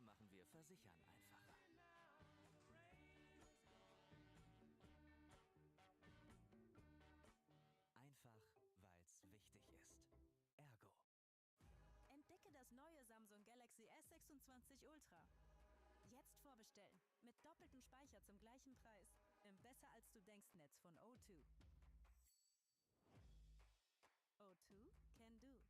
Heute machen wir Versichern einfacher. Einfach, weil's wichtig ist. Ergo. Entdecke das neue Samsung Galaxy S26 Ultra. Jetzt vorbestellen. Mit doppeltem Speicher zum gleichen Preis. Im Besser-als-du-denkst-Netz von O2. O2 can do.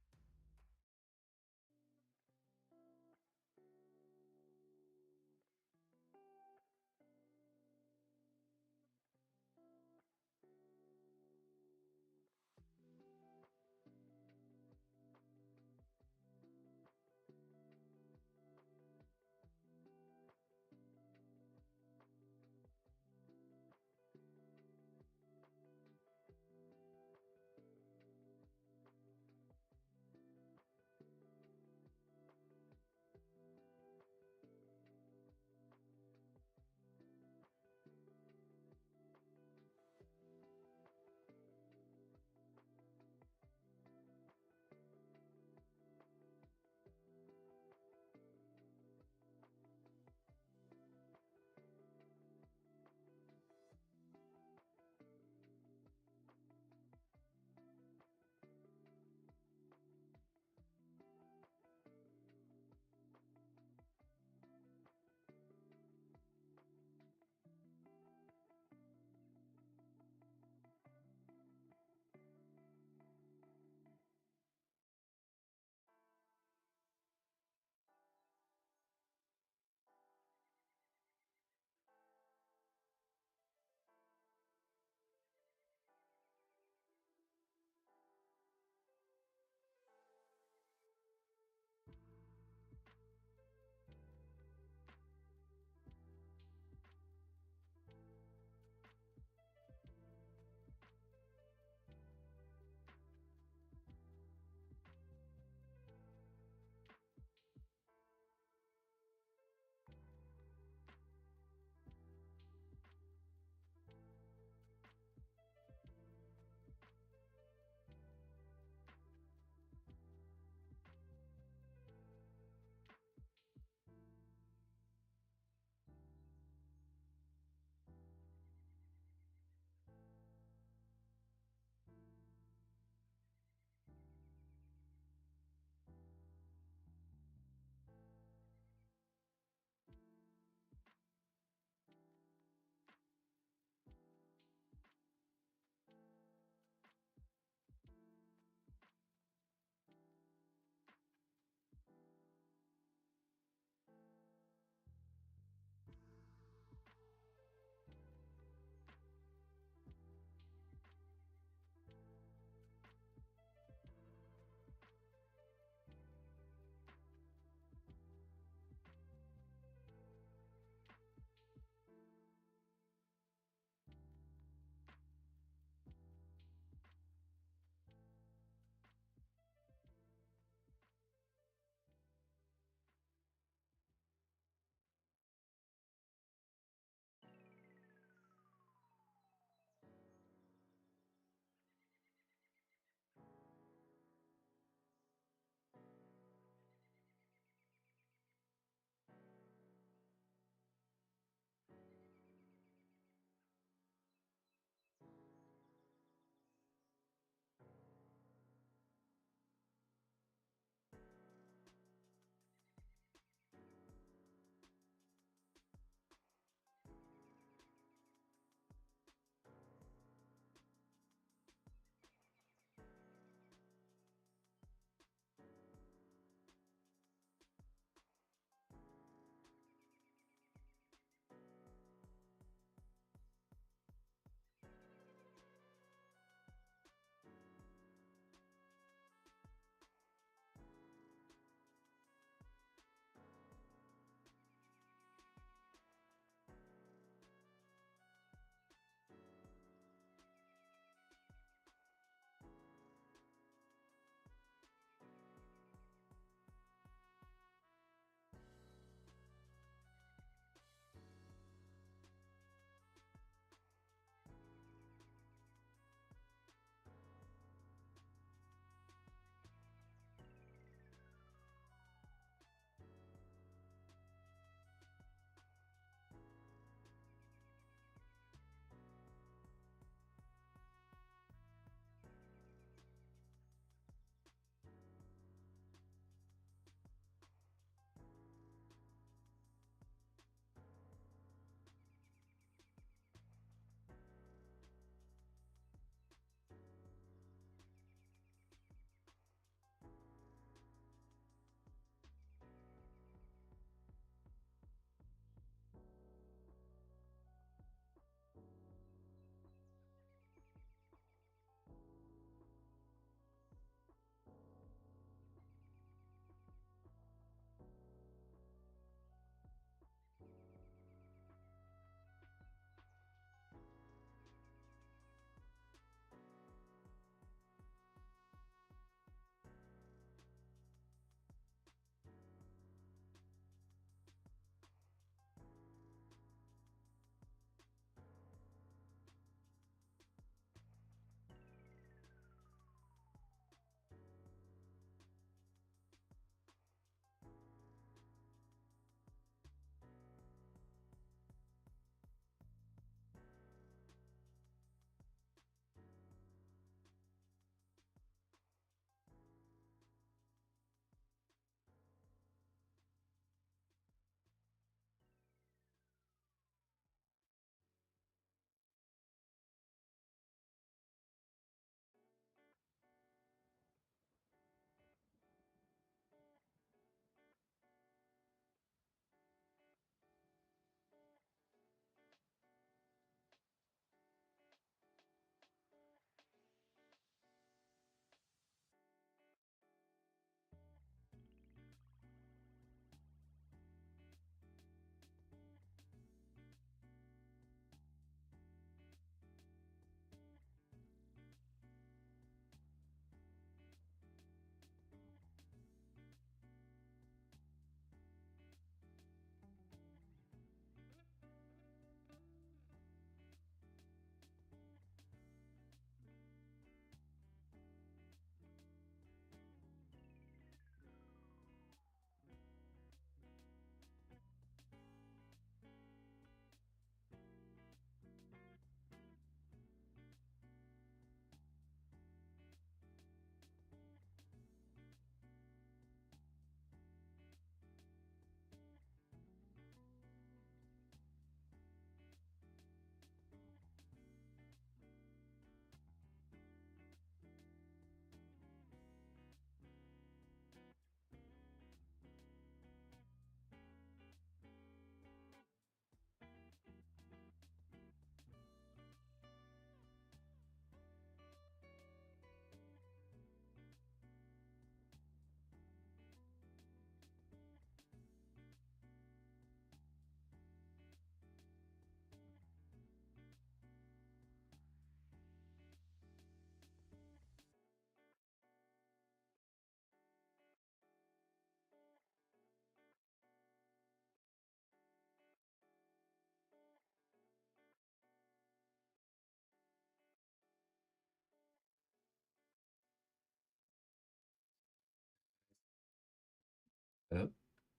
Hello?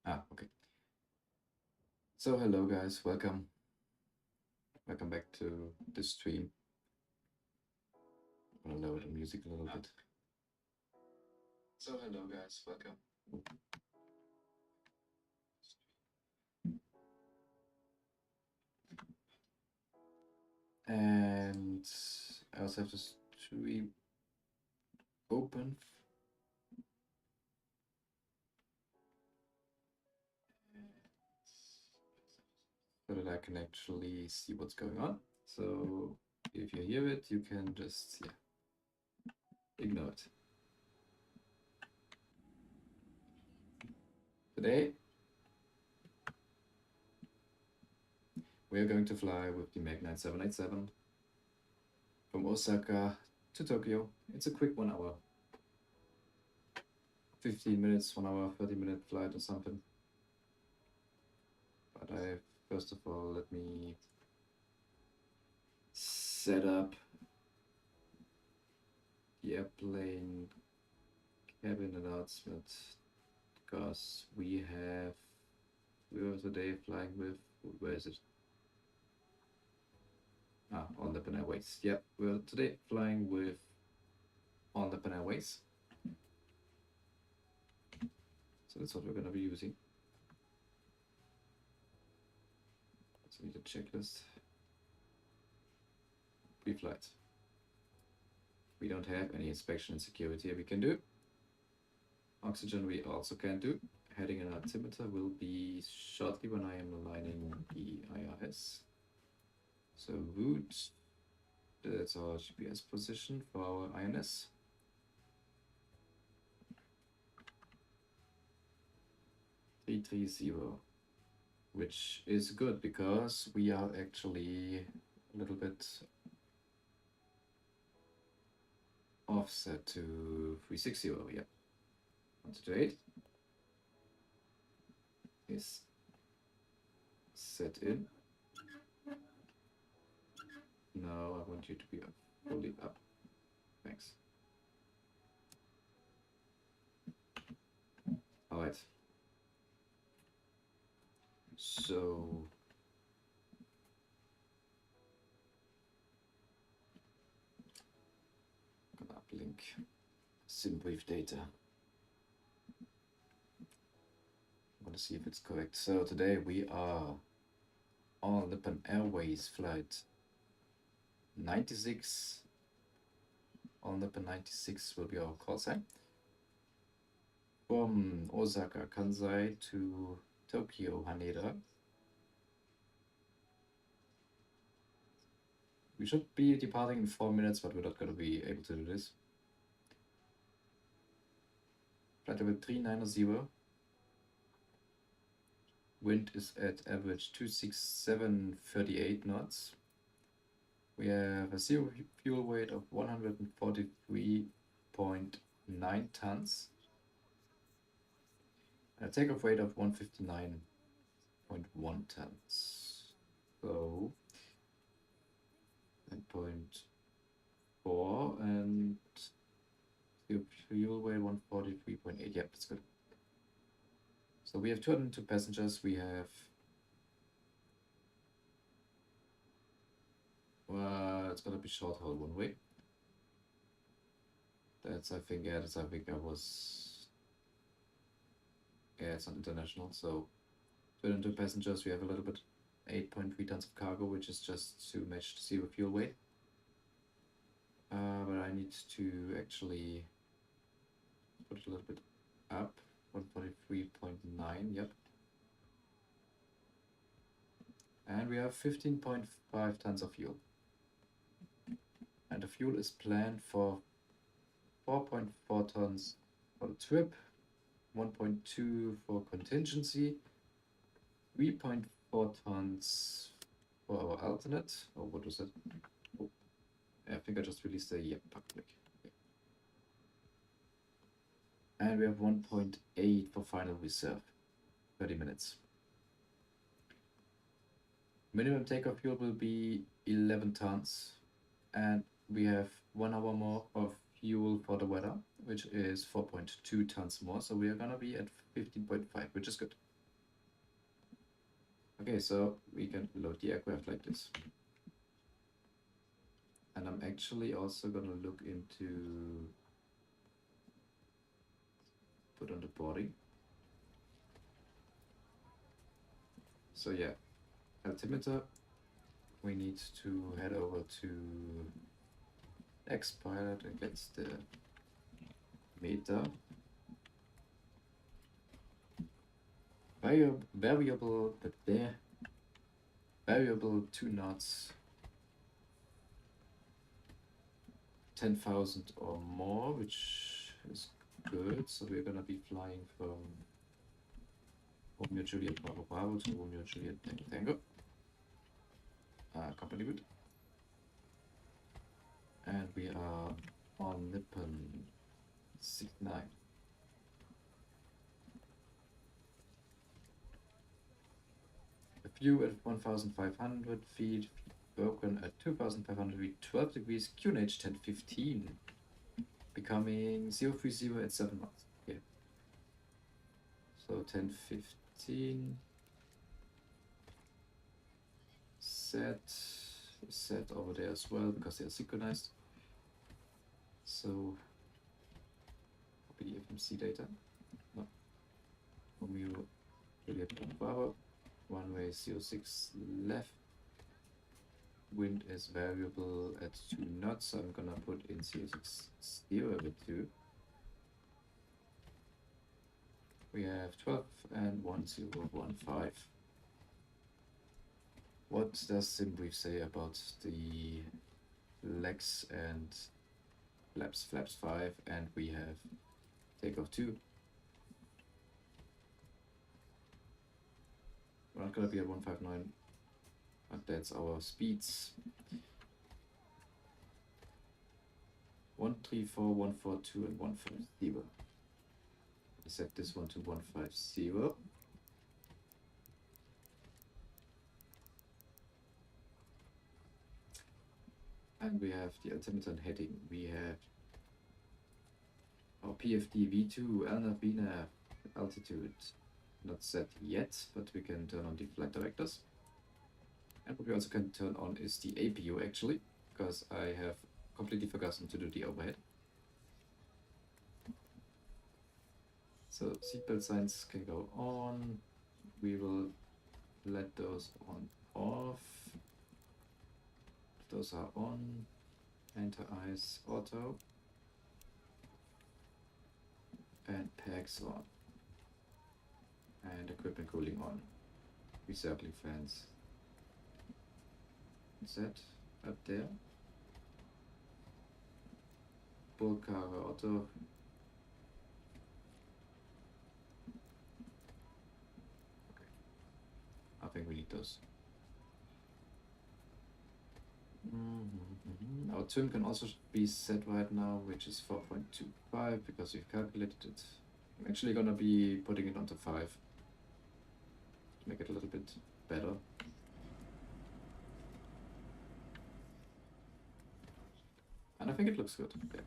Ah, okay. So hello guys, welcome. Welcome back to this stream. I'm gonna lower the music a little bit. So hello guys, welcome. And I also have the stream open. So that I can actually see what's going on. So if you hear it, you can just ignore it. Today we are going to fly with the Mag 787 from Osaka to Tokyo. It's a quick 1 hour, 15 minutes, 1 hour, 30-minute flight or something. But first of all, let me set up the airplane cabin announcement, because we were today flying with, where is it? On the Airways. Yeah, we're today flying with on the Airways. So that's what we're going to be using. So we need a checklist. Pre-flight. We don't have any inspection and security we can do. Oxygen we also can do. Heading and altimeter will be shortly when I am aligning the IRS. So route, that's our GPS position for our INS. (330), which is good because we are actually a little bit offset to 360. Yeah, 128 is set in. Now I want you to be fully up. Thanks. All right. So I'm gonna uplink sim brief data. I'm gonna see if it's correct. So today we are on the Pan Airways flight 96. On the Pan 96 will be our call sign. From Osaka Kansai to Tokyo Haneda. We should be departing in 4 minutes, but we're not going to be able to do this. Flight level 390. Wind is at average 267.38 knots. We have a zero fuel weight of 143.9 tons. And a takeoff weight of 159.1 tons. So 9.4 and fuel weight 143.8. Yep, that's good. So we have 202 passengers. We have it's gonna be short haul one way. That's I think I was. Yeah, it's not international. So 202 passengers. We have a little bit 8.3 tons of cargo, which is just to match the zero fuel weight. But I need to actually put it a little bit up. 143.9, yep. And we have 15.5 tons of fuel. And the fuel is planned for 4.4 tons for the trip, 1.2 for contingency, 3.4 tons for our alternate. Oh, what was it? Oh, I think I just released a public. And we have 1.8 for final reserve, 30 minutes. Minimum takeoff fuel will be 11 tons, and we have 1 hour more of fuel for the weather, which is 4.2 tons more. So we are gonna be at 15.5, which is good. Okay, so we can load the aircraft like this. And I'm actually also gonna look into put on the boarding. So yeah, altimeter, we need to head over to XPilot against the meter. Variable 2 knots, 10,000 or more, which is good. So we're gonna be flying from Romeo Juliet Bravo Bravo to Romeo Juliet Tango Tango. Company good. And we are on Nippon 69. A view at 1,500 feet, broken at 2,500 feet, 12 degrees, QNH 1015, becoming 030 at 7 knots. Okay. So 1015. Set over there as well because they are synchronized. So copy the FMC data. No. Romeo Juliet Bravo. Runway 06 left. Wind is variable at 2 knots, so I'm gonna put in 06 with 2. We have 12 and 1015. What does SimBrief say about the legs and flaps? Flaps 5, and we have takeoff 2. We're not gonna be at 159, but that's our speeds. 134, 142, and 150. Set this one to 150. And we have the altimeter and heading. We have our PFD V2 LNAV altitude not set yet, but we can turn on the flight directors. And what we also can turn on is the APU actually, because I have completely forgotten to do the overhead. So seatbelt signs can go on. We will let those on off. Those are on. Enter ICE auto. And packs on. And equipment cooling on. Recircling fans set up there. Bulk cargo auto. Okay. I think we need those. Our trim can also be set right now, which is 4.25 because we've calculated it. I'm actually gonna be putting it onto 5 to make it a little bit better. And I think it looks good. Okay.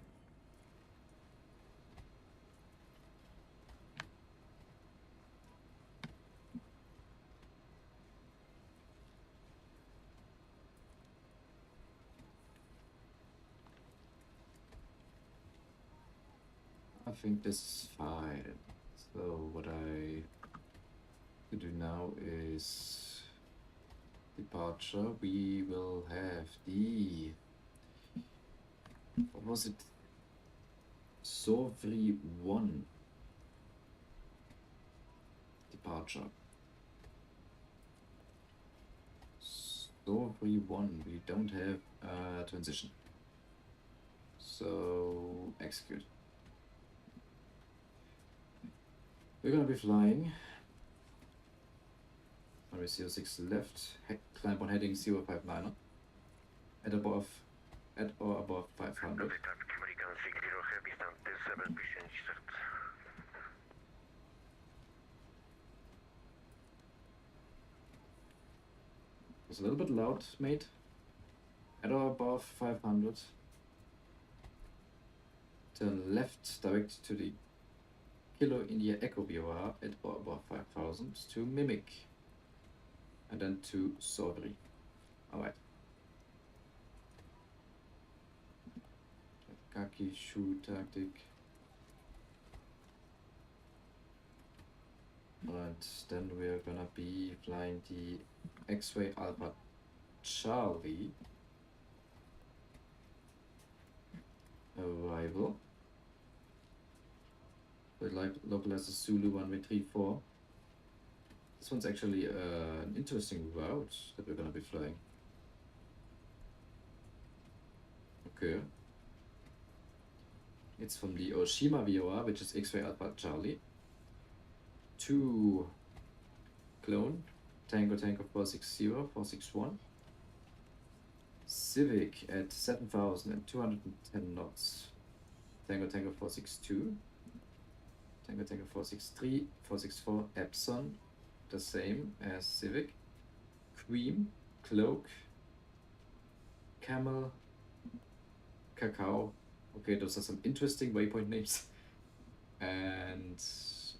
I think this is fine. So what I to do now is departure. We will have the, what was it? Sovri 1 departure. Sovri 1, we don't have transition. So execute. We're gonna be flying. Runway 06 left, climb on heading 059 at or above 500. It's a little bit loud, mate. At or above 500. turn left direct to the Kilo India Echo VOR at or above 5000 to Mimic, and then to Sodri. Alright. Kaki Shu Tactic. And then we're gonna be flying the X-Ray Alpha Charlie arrival. But like localize the Zulu 134. This one's actually an interesting route that we're gonna be flying. Okay. It's from the Oshima VOR, which is X-Ray Alpha Charlie, to Clone, Tango 460, 461, Civic at 7,210 knots, Tango 462, Tango 463, 464, Epson, the same as Civic, Cream, Cloak, Camel, Cacao. Okay, those are some interesting waypoint names. And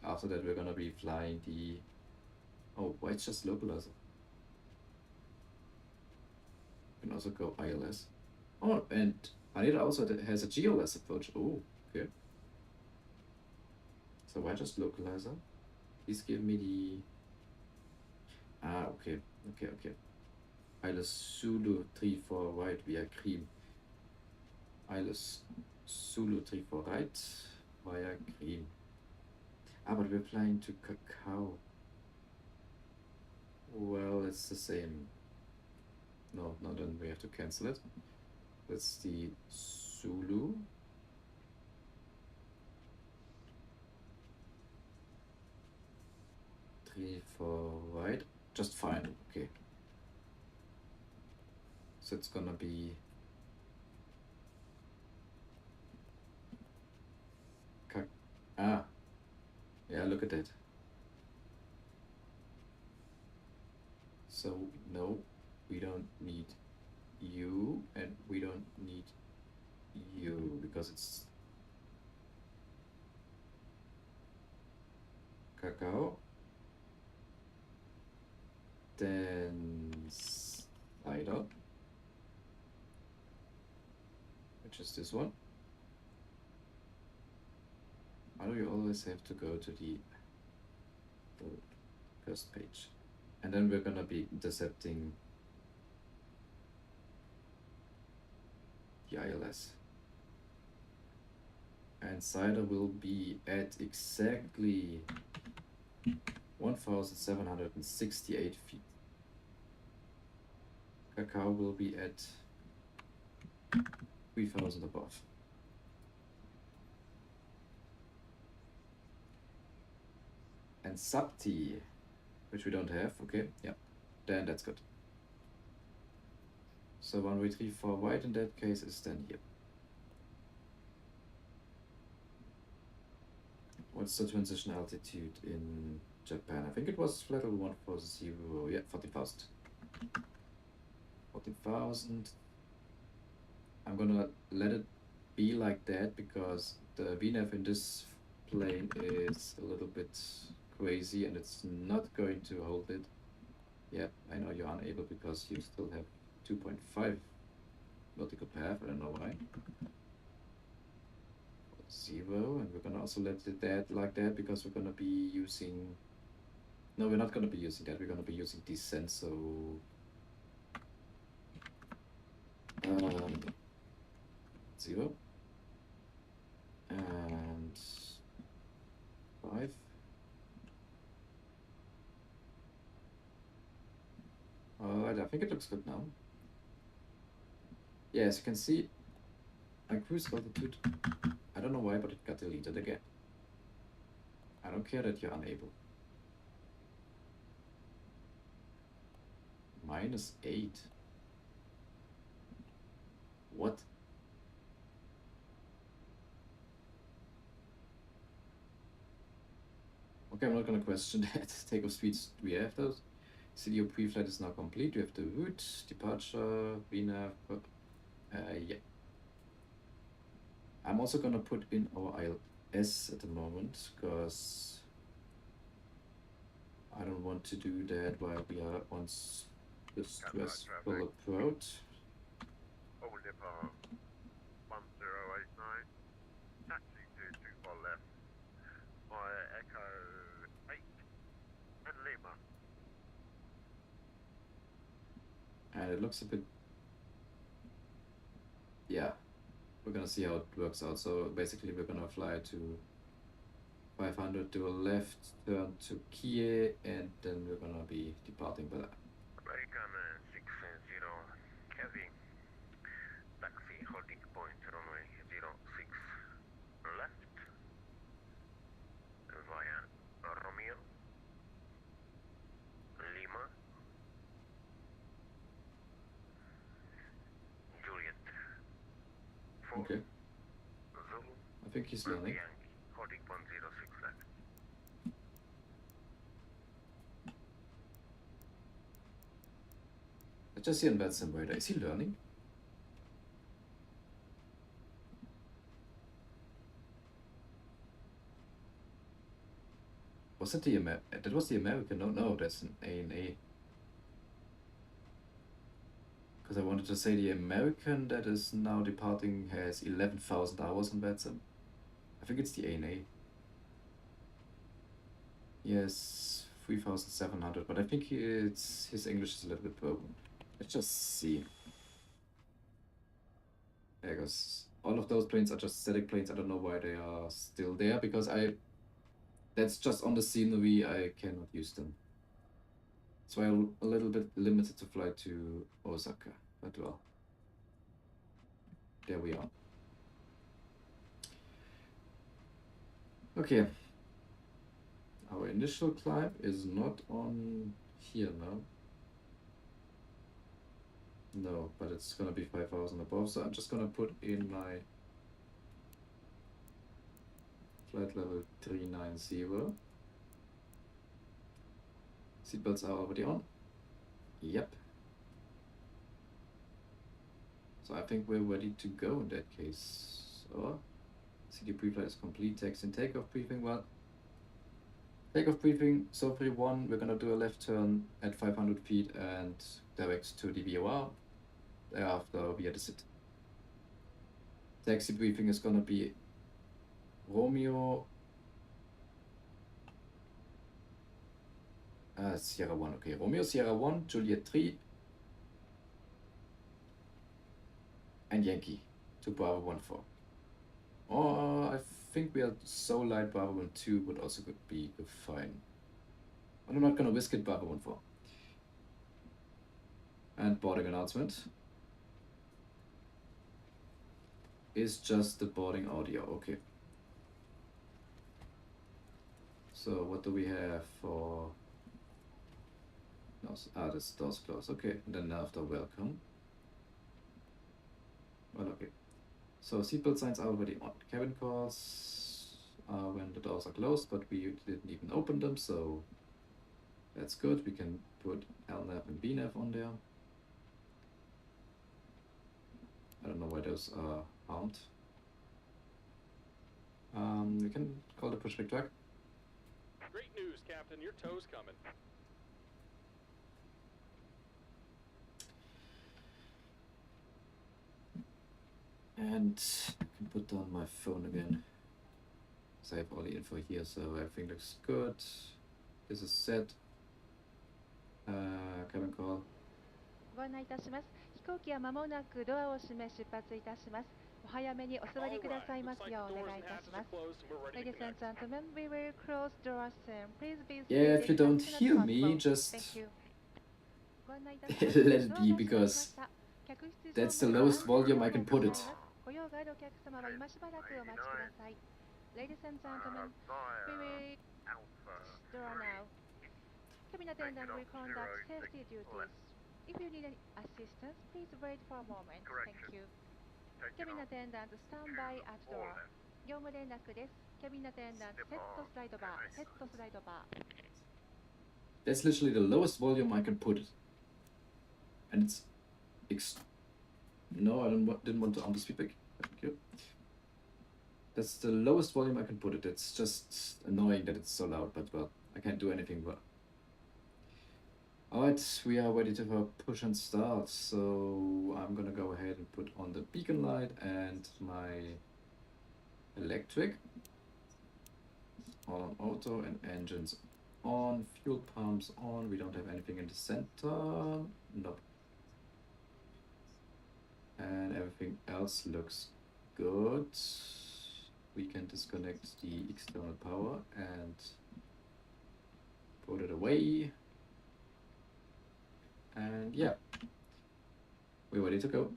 after that, we're gonna be flying the. Oh, why it's just localizer? You can also go ILS. Oh, and Haneda also has a GLS approach. Oh, okay. So why just localizer? Please give me the. Ah, okay. ILS Zulu 34 right via Cream. ILS Zulu 34 right via Cream. Ah, but we're flying to Cacao. Well, it's the same. No, then we have to cancel it. That's the Zulu. Three, four, right. Just fine. Okay. So it's gonna be yeah, look at that. So no, we don't need you, and we don't need you because it's Cacao. Then Cider, which is this one. Why do you always have to go to the first page? And then we're gonna be intercepting the ILS. And Cider will be at exactly 1,768 feet. Cacao will be at 3,000 above. And Sapti, which we don't have, okay, yeah, then that's good. So 1,334 white in that case is then here. What's the transition altitude in Japan? I think it was flat level 140, yeah, 40,000. 40,000. I'm gonna let it be like that because the VNAV in this plane is a little bit crazy and it's not going to hold it. Yeah, I know you're unable because you still have 2.5 vertical path, I don't know why. 0, and we're gonna also let it like that because we're gonna be using. No, we're not gonna be using that. We're gonna be using descent. So 0 and 5. Alright, I think it looks good now. Yeah, as you can see, my cruise altitude. I don't know why, but it got deleted again. I don't care that you're unable. -8. What? Okay, I'm not gonna question that. Takeoff speeds, do we have those? CDO pre-flight is now complete. We have the route, departure, VNAV. Yeah. I'm also gonna put in our ILS at the moment, because I don't want to do that while we are on the stressful approach. Oval Depot 1089, taxi to 24 left, via Echo 8 and Lima. And it looks a bit, yeah, we're gonna see how it works out. So basically we're gonna fly to 500, do a left turn to Kie, and then we're gonna be departing by that. American 6-0 Kevin, taxi holding point runway 06 left, via Romeo, Lima, Juliet 4, Okay, Zulu, I think he's landing. Yankee, holding point 06 left. I just see on VATSIM radar. Is he learning? Was it the that was the American? No, that's an ANA. Because I wanted to say the American that is now departing has 11,000 hours on VATSIM. I think it's the ANA. Yes, 3,700, but I think his English is a little bit broken. Let's just see. Yeah, because all of those planes are just static planes. I don't know why they are still there, because that's just on the scenery. I cannot use them. So I'm a little bit limited to fly to Osaka, but well, there we are. Okay. Our initial climb is not on here now. No, but it's gonna be 5,000 above, so I'm just gonna put in my flight level 390. Seatbelts are already on. Yep. So I think we're ready to go in that case. So, CD pre-flight is complete. Taxi and takeoff briefing. Well, takeoff briefing. So 31, we're gonna do a left turn at 500 feet and direct to the VOR. Thereafter, via the SIT. Taxi briefing is gonna be Romeo. Sierra 1, okay. Romeo, Sierra 1, Juliet 3, and Yankee to Bravo 14. Oh, I think we are so light. Bravo 12 would also be fine. But I'm not gonna risk it. Bravo 14. And boarding announcement is just the boarding audio. Okay. So what do we have for? This door's closed. Okay, and then after welcome. Well, okay. So seatbelt signs are already on. Cabin calls are when the doors are closed, but we didn't even open them, so that's good. We can put LNAV and BNAV on there. I don't know why those are armed. We can call the pushback track. Great news, Captain. Your tow's coming. And I can put down my phone again. So I have all the info here, so everything looks good. This is set. Cabin call. ご案内いたします。飛行機は間もなくドアを閉め出発いたします。お早めにお座りくださいますようお願いいたします。Ladies and gentlemen, we will close doors soon. Please be seated. Yeah, if you don't hear me, just Thank you. let it be, because that's the lowest volume I can put it. ご用があるお客様は今しばらくお待ちください。Ladies and gentlemen, we will door now. Cabin attendant will conduct safety duties. If you need any assistance, please wait for a moment. Thank you. Cabin attendant, stand by at door. 業務連絡です。Cabin attendant, set to slide bar. Set to slide bar. That's literally the lowest volume I can put it. And it's no, I didn't want to on this feedback. Thank you. That's the lowest volume I can put it. It's just annoying that it's so loud, but well, I can't do anything but. Alright, we are ready to push and start, so I'm gonna go ahead and put on the beacon light and my electric. All on auto and engines on, fuel pumps on. We don't have anything in the center. Nope. And everything else looks good. We can disconnect the external power and put it away. And yeah, we're ready to go.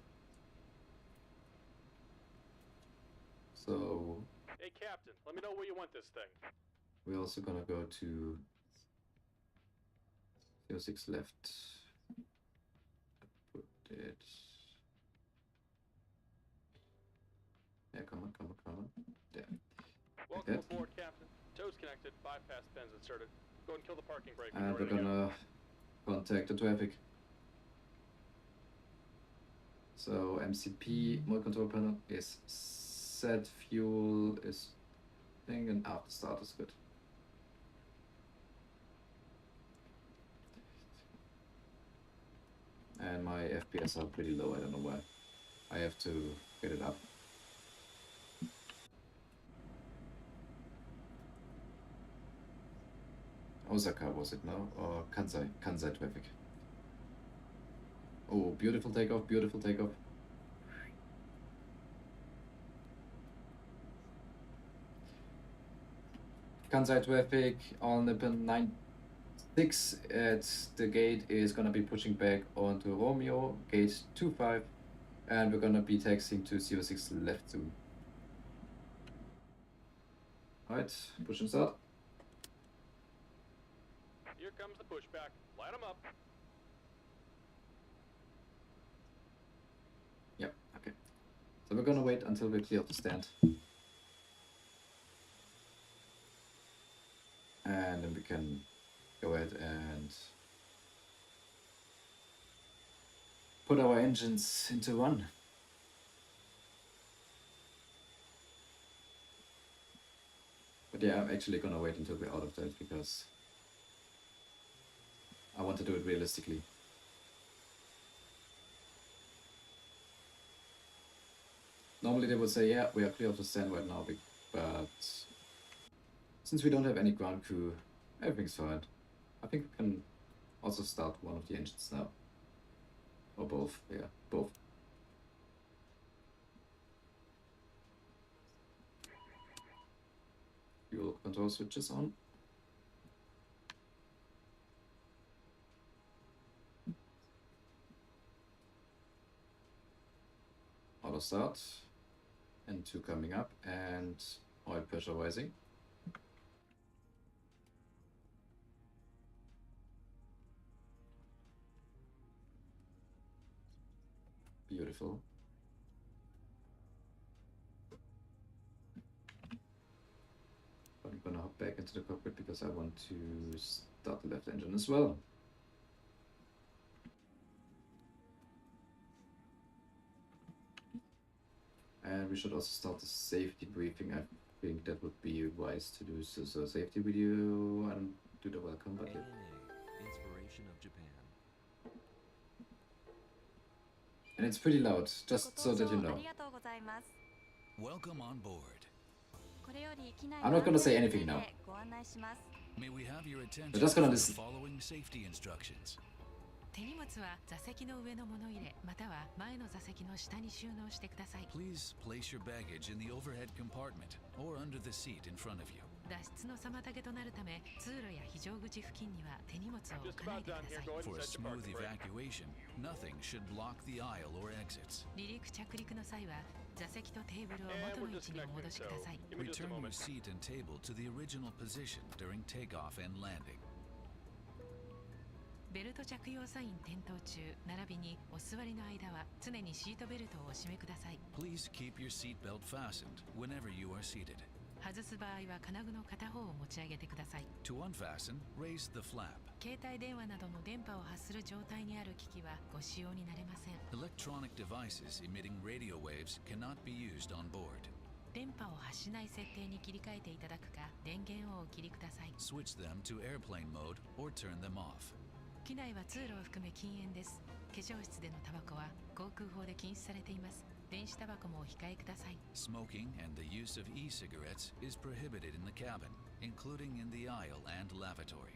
So, Hey, Captain, let me know where you want this thing. we're also gonna go to 06 left. Put it. Yeah, come on, come on, come on. There. Welcome that. aboard, Captain. Tows connected, bypass pins inserted. Go and kill the parking brake. when And you're we're ready to go. gonna contact the traffic. So MCP, mode control panel is set, fuel is thing, and after start is good. And my FPS are pretty low, I don't know why. I have to get it up. Osaka was it now? Or Kansai? Kansai traffic. Oh, beautiful takeoff, beautiful takeoff. Kansai traffic on the pin 96 at the gate is gonna be pushing back onto Romeo, gate 25, and we're gonna be taxiing to 06 left soon. Alright, push and start. Here comes the pushback. Light 'em up. Yep, okay. So we're gonna wait until we're clear of the stand. And then we can go ahead and put our engines into run. But yeah, I'm actually gonna wait until we're out of that because I want to do it realistically. Normally they would say, yeah, we are clear of the stand right now, but since we don't have any ground crew, everything's fine. I think we can also start one of the engines now. Or both, yeah, both. Fuel control switches on. Auto start. N2 coming up and oil pressure rising. Beautiful. But I'm gonna hop back into the cockpit because I want to start the left engine as well. And we should also start the safety briefing. I think that would be wise to do so. So safety video, I don't do the welcome, but yeah. Inspiration of Japan. And it's pretty loud, just so that you know. Welcome on board. I'm not gonna say anything now. May we have your attention We're just gonna for the listen. following safety instructions. 手荷物は座席の上の物入れまたは前の座席の下に収納してください。 Please place your baggage in the overhead compartment or under the seat in front of you. 脱出の妨げとなるため通路や非常口付近には手荷物を置 Just かない about でく done だ here. さい。 Go ahead For and a set your smooth parking brake. evacuation, nothing should block the aisle or exits. 離陸着陸の際は座席とテーブルを And 元 we're の位置にお disconnecting, 戻し so ください。 give me just a Return your moment. seat and table to the original position during takeoff and landing. ベルト着用サイン点灯中並びにお座りの間は常にシートベルトをお締めください。 Please keep your seatbelt fastened whenever you are seated. 外す場合は金具の片方を持ち上げてください。 To unfasten, raise the flap. 携帯電話などの電波を発する状態にある機器はご使用になれません。 Electronic devices emitting radio waves cannot be used on board. 電波を発しない設定に切り替えていただくか、電源をお切りください。 Switch them to airplane mode or turn them off. 機内は通路を含め禁煙です。化粧室でのタバコは航空法で禁止されています。電子タバコもお控えください。 Smoking and the use of e-cigarettes is prohibited in the cabin, including in the aisle and lavatory.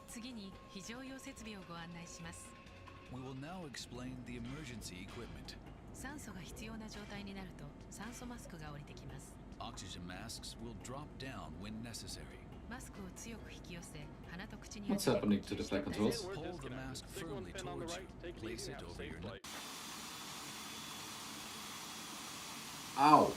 次に非常用設備をご案内します。 We will now explain the emergency equipment. 酸素が必要な状態になると酸素マスクが降りてきます。 Oxygen masks will drop down when necessary. マスクを強く引き寄せ、鼻と口に What's happening to the flight controls? Hold the mask firmly towards you. Place it over your neck. Ow!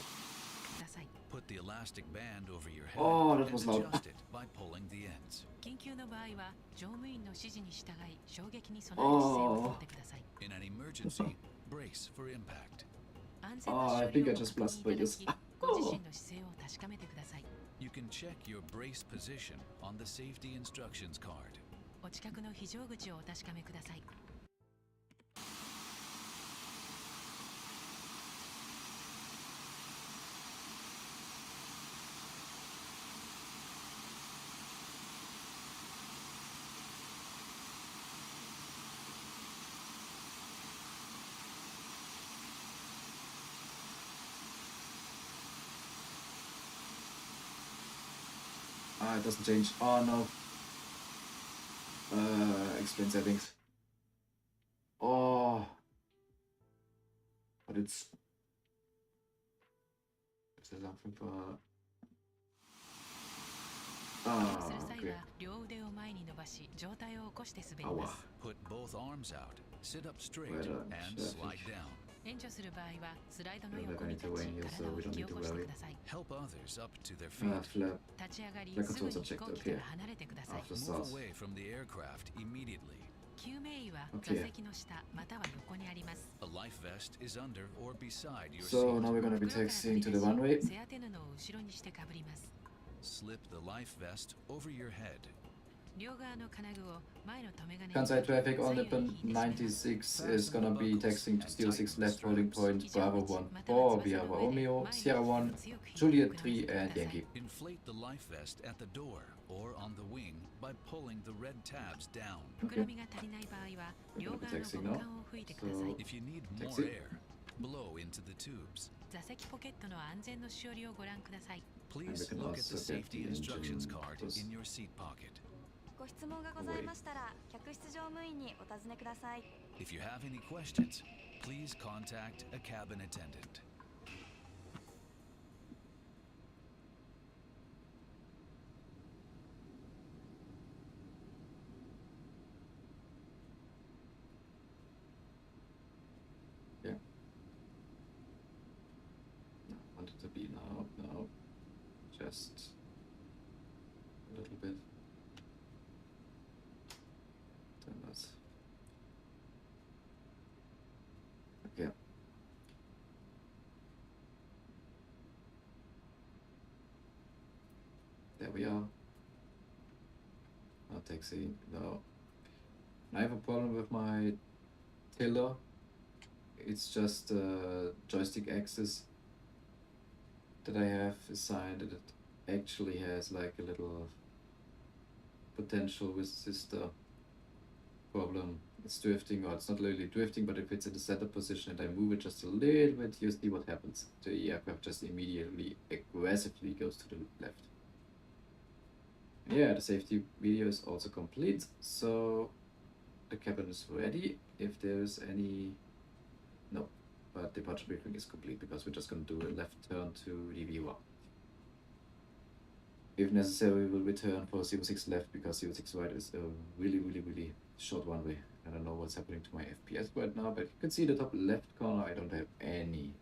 ください。 Put the elastic band over your head Oh, that and was loud. adjust it by pulling the ends. 緊急の場合は乗務員の指示に従い衝撃に備える姿勢をとってください。 In an emergency, brace for impact. 安全な I 終 think I 了を just 確認 blasted いただ this. き、ご自身の姿勢を確かめてください。 You can check your brace position on the safety instructions card. お近くの非常口をお確かめください。 Ah, it doesn't change. Oh no. Explain settings. Oh. But it's. Is there something for. する Ah, 際 okay. は両腕を前に伸ばし上体を起こして滑り Aua. ます。 Put both arms out, sit up straight, Well done, and Chef. slide down. 援助する場合はスライドの We don't 横 have に any 立 to ち win here, so 体を we 引 don't き need 起 to こして worry. ください。 Help others up to their feet. Flap. 立ち上がり Like すぐ controls に are 飛 checked, 行機か okay. ら離れてください。 After Move start. away from the aircraft immediately. 救命医は Okay. 座席の下または横にあります。 A life vest is under or beside your So now seat. we're gonna be 袋から taxiing 取 to り the 出し runway. 背当て布を後ろにしてかぶります。 Slip the life vest over your head. 両側の金具を前の留め金に Kansai traffic on 左右 Nippon に引いて締めます。 96 is gonna be taxiing to Steel 6 left holding point Bravo 14 via Romeo, Sierra 1, Juliet 3 and Yankee. Inflate the life vest at the door or on the wing by pulling the red tabs down. 膨らみが足りない場合は両側のボタンを吹いてください。 If you need more Taxi. air, blow into the tubes. 座席ポケットの安全のしおりをご覧ください。 Please can look at also the get safety the instructions engine card plus- in your seat pocket. ご質問がございましたら客室乗務員にお尋ねください。 If you have any questions, please contact a cabin attendant. Yeah. No, I want it to be now. No. Just a little bit. Then that's okay. There we are. Now taxi. No. I have a problem with my tiller. It's just joystick axis that I have assigned, and it actually has like a little potential resistor problem. It's drifting, or it's not really drifting, but if it's in the setup position and I move it just a little bit, you see what happens. The aircraft just immediately aggressively goes to the left. Yeah, the safety video is also complete, so the cabin is ready. If there's any... No, but departure briefing is complete because we're just going to do a left turn to DV1. If necessary, we will return for 06 left because 06 right is a really short runway. I don't know what's happening to my FPS right now, but you can see the top left corner. I don't have any,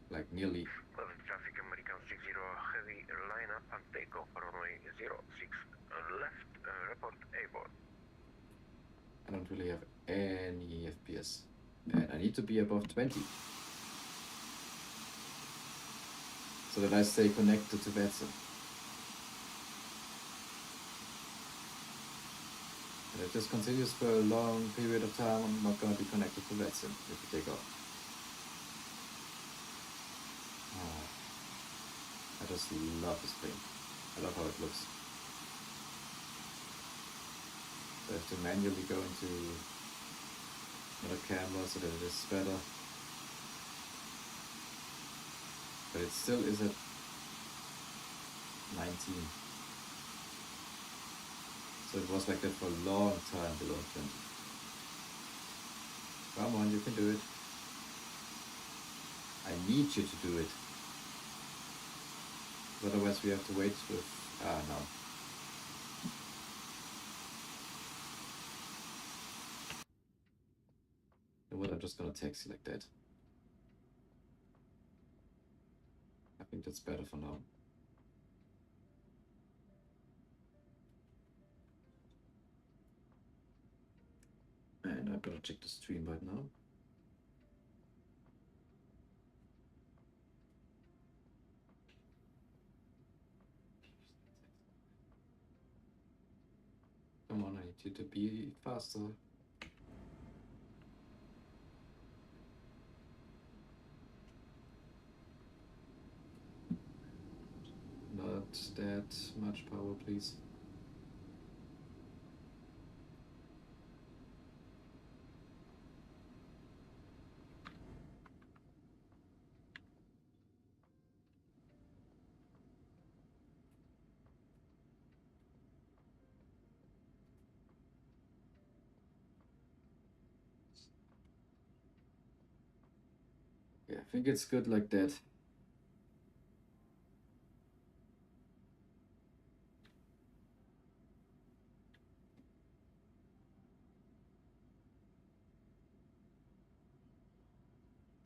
like nearly. Traffic American 60 heavy line up and take off runway 06 left, report A-board. I don't really have any FPS, and I need to be above 20 so that I stay connected to VATSIM. And if this continues for a long period of time, I'm not going to be connected to VATSIM if we take off. just love this plane. I love how it looks. So I have to manually go into another camera so that it is better. But it still is at 19. So it was like that for a long time below 20. Come on, you can do it. I need you to do it. Otherwise we have to wait with... no. You know what, I'm just gonna taxi like that. I think that's better for now. And I'm gonna check the stream right now. Come on, I need you to be faster. Not that much power, please. Yeah, I think it's good like that.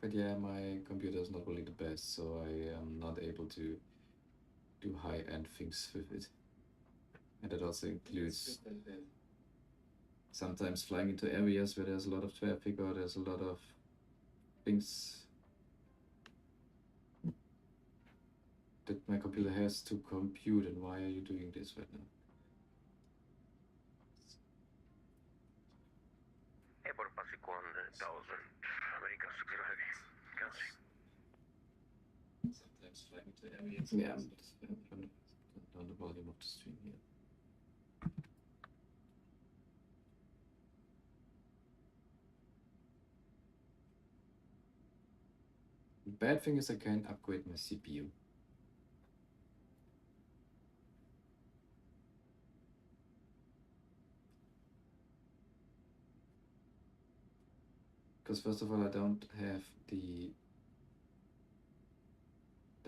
But yeah, my computer is not really the best, so I am not able to do high-end things with it. And that also includes sometimes flying into areas where there's a lot of traffic or there's a lot of things that my computer has to compute. And why are you doing this right now? Airport Pacific 1000, American 60 Heavy, cancel. Sometimes flying into areas. Yeah, I'm just turn down the volume of the stream here. The bad thing is I can't upgrade my CPU. Because first of all, I don't have the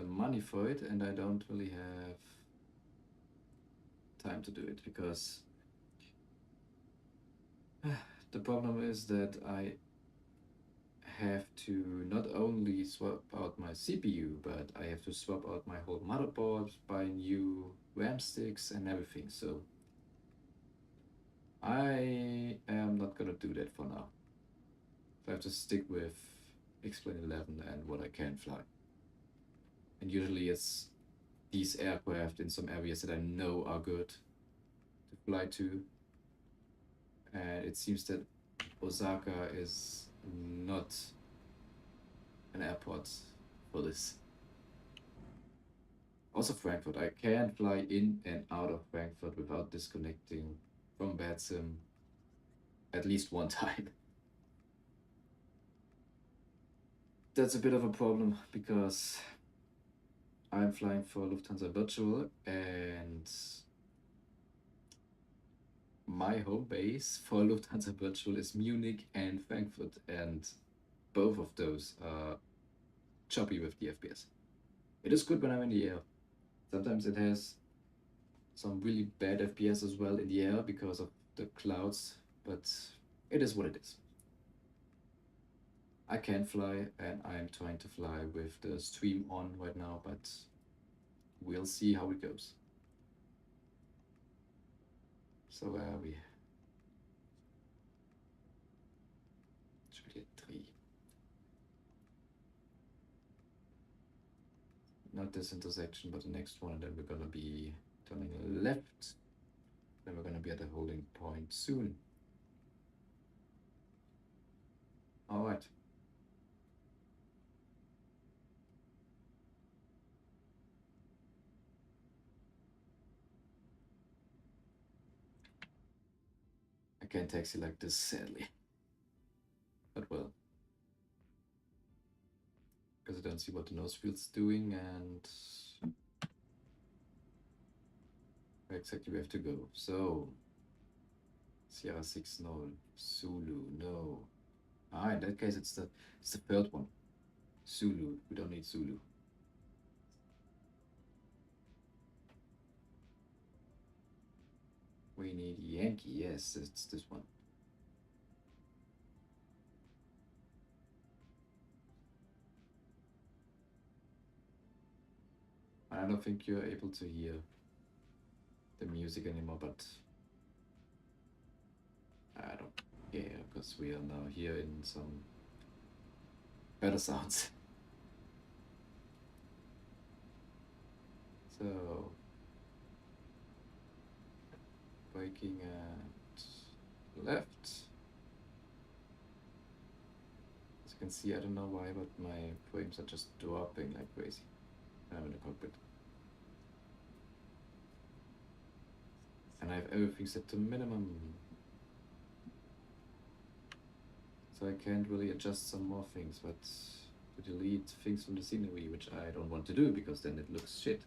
money for it, and I don't really have time to do it, because the problem is that I have to not only swap out my CPU, but I have to swap out my whole motherboard, buy new RAM sticks and everything. So I am not gonna do that for now. So I have to stick with XPlane 11 and what I can fly. And usually it's these aircraft in some areas that I know are good to fly to. And it seems that Osaka is not an airport for this. Also Frankfurt, I can fly in and out of Frankfurt without disconnecting from VATSIM at least one time. That's a bit of a problem because I'm flying for Lufthansa Virtual and my home base for Lufthansa Virtual is Munich and Frankfurt, and both of those are choppy with the FPS. It is good when I'm in the air. Sometimes it has some really bad FPS as well in the air because of the clouds, but it is what it is. I can fly and I'm trying to fly with the stream on right now, but we'll see how it goes. So where are we? Juliet 3. Not this intersection, but the next one, and then we're gonna be turning left. Then we're gonna be at a holding point soon. All right. can't taxi like this, sadly. But well. Because I don't see what the nose wheel's doing and where exactly we have to go. So, Sierra 6, no. Zulu, no. Ah, in that case, it's the third one. Zulu. We don't need Zulu. We need Yankee. Yes, it's this one. I don't think you're able to hear the music anymore, but I don't care, because we are now here in some better sounds. So, braking at left. As you can see, I don't know why, but my frames are just dropping like crazy. I'm in the cockpit. And I have everything set to minimum. So I can't really adjust some more things, but to delete things from the scenery, which I don't want to do, because then it looks shit.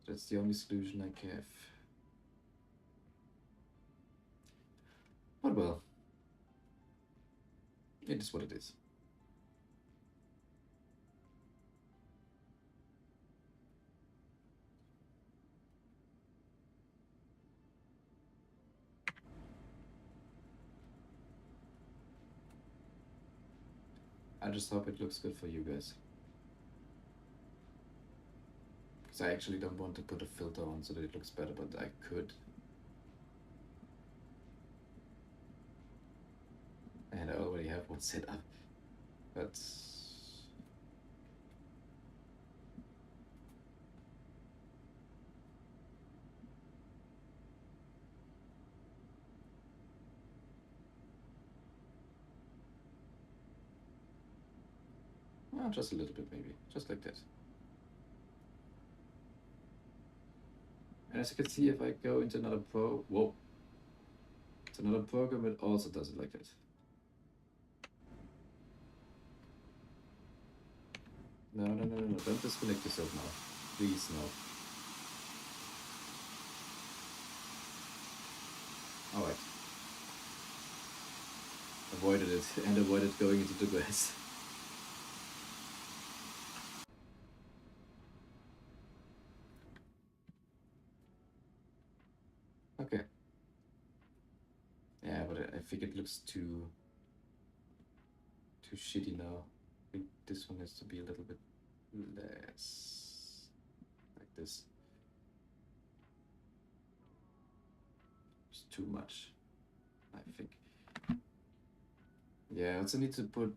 That's the only solution I have. But well, it is what it is. I just hope it looks good for you guys. Because I actually don't want to put a filter on so that it looks better, but I could. And I already have one set up. But well, just a little bit maybe, just like that. And as you can see, if I go into another it's another program, it also does it like that. No, don't disconnect yourself now. Please, no. Alright. Avoided it, and avoided going into the grass. Okay. Yeah, but I think it looks too shitty now. I think this one has to be a little bit less like this. It's too much, I think. Yeah, I also need to put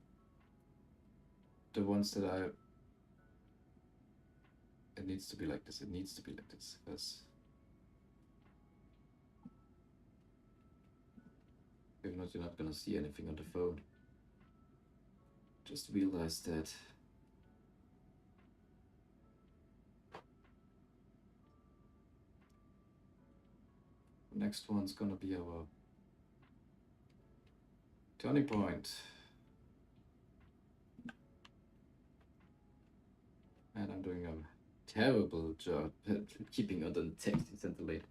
the ones that it needs to be like this. It needs to be like this, because if not, you're not gonna see anything on the phone. Just realize that. Next one's gonna be our turning point. And I'm doing a terrible job at keeping on the taxi center lane.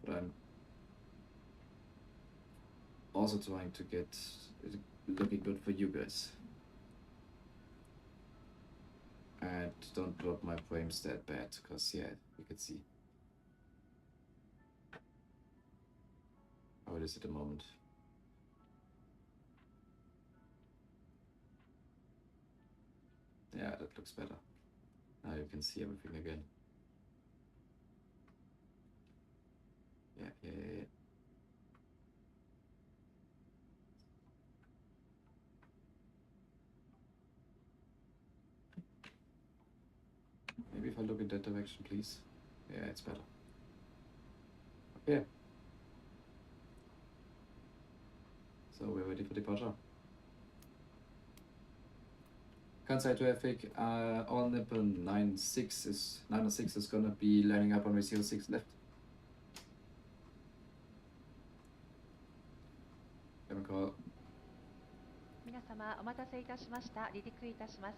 But I'm also trying to get it looking good for you guys. And don't drop my frames that bad, because yeah, you can see how it is at the moment. Yeah, that looks better. Now you can see everything again. Yeah. Maybe if I look in that direction, please. Yeah, it's better. Okay. So we're ready for departure. Kansai traffic, all Nippon 906 is gonna be lining up on runway 06 left. Cabin call. 皆様お待たせいたしました。離陸いたします。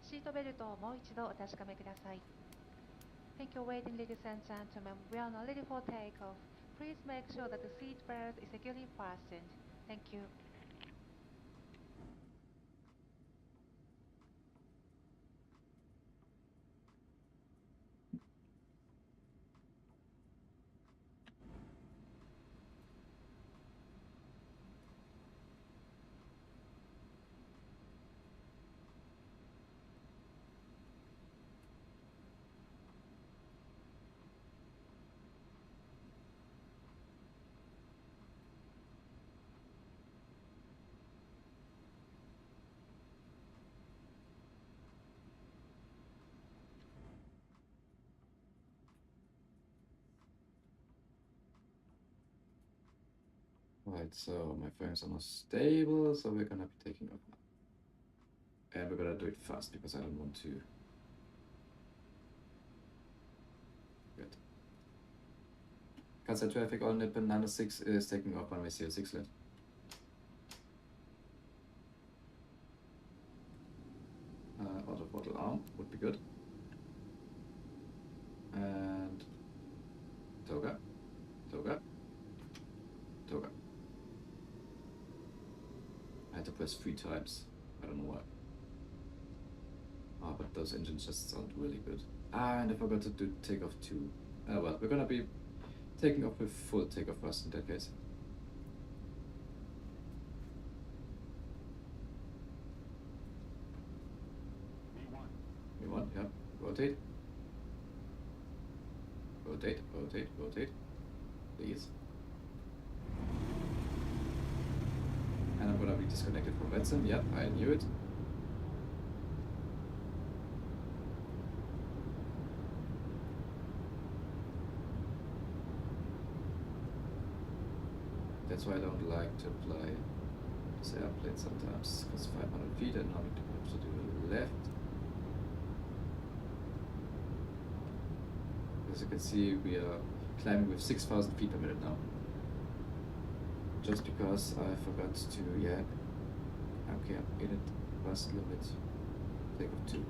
シートベルトをもう一度お確かめください。Thank you for waiting, ladies and gentlemen. We are now ready for takeoff. Please make sure that the seat belt is securely fastened. Thank you. Right, so my frames are not stable, so we're gonna be taking off now. And we're gonna do it fast because I don't want to. Good. Kansai traffic, all Nippon 906 is taking off runway 06 left. Auto throttle arm would be good. And Toga, Toga, Toga. I had to press 3 times. I don't know why. Ah, but those engines just sound really good. Ah, and I forgot to do takeoff 2. Well, we're gonna be taking off with full takeoff thrust in that case. V1, yeah. Rotate. Rotate, rotate, rotate. Please. And I'm gonna be disconnected from VATSIM. Yep, I knew it. That's why I don't like to fly this airplane sometimes, because 500 feet and now we have to do left. As you can see, we are climbing with 6,000 feet per minute now. Just because I forgot to, yeah, okay, I'm in it, last limit, take off 2.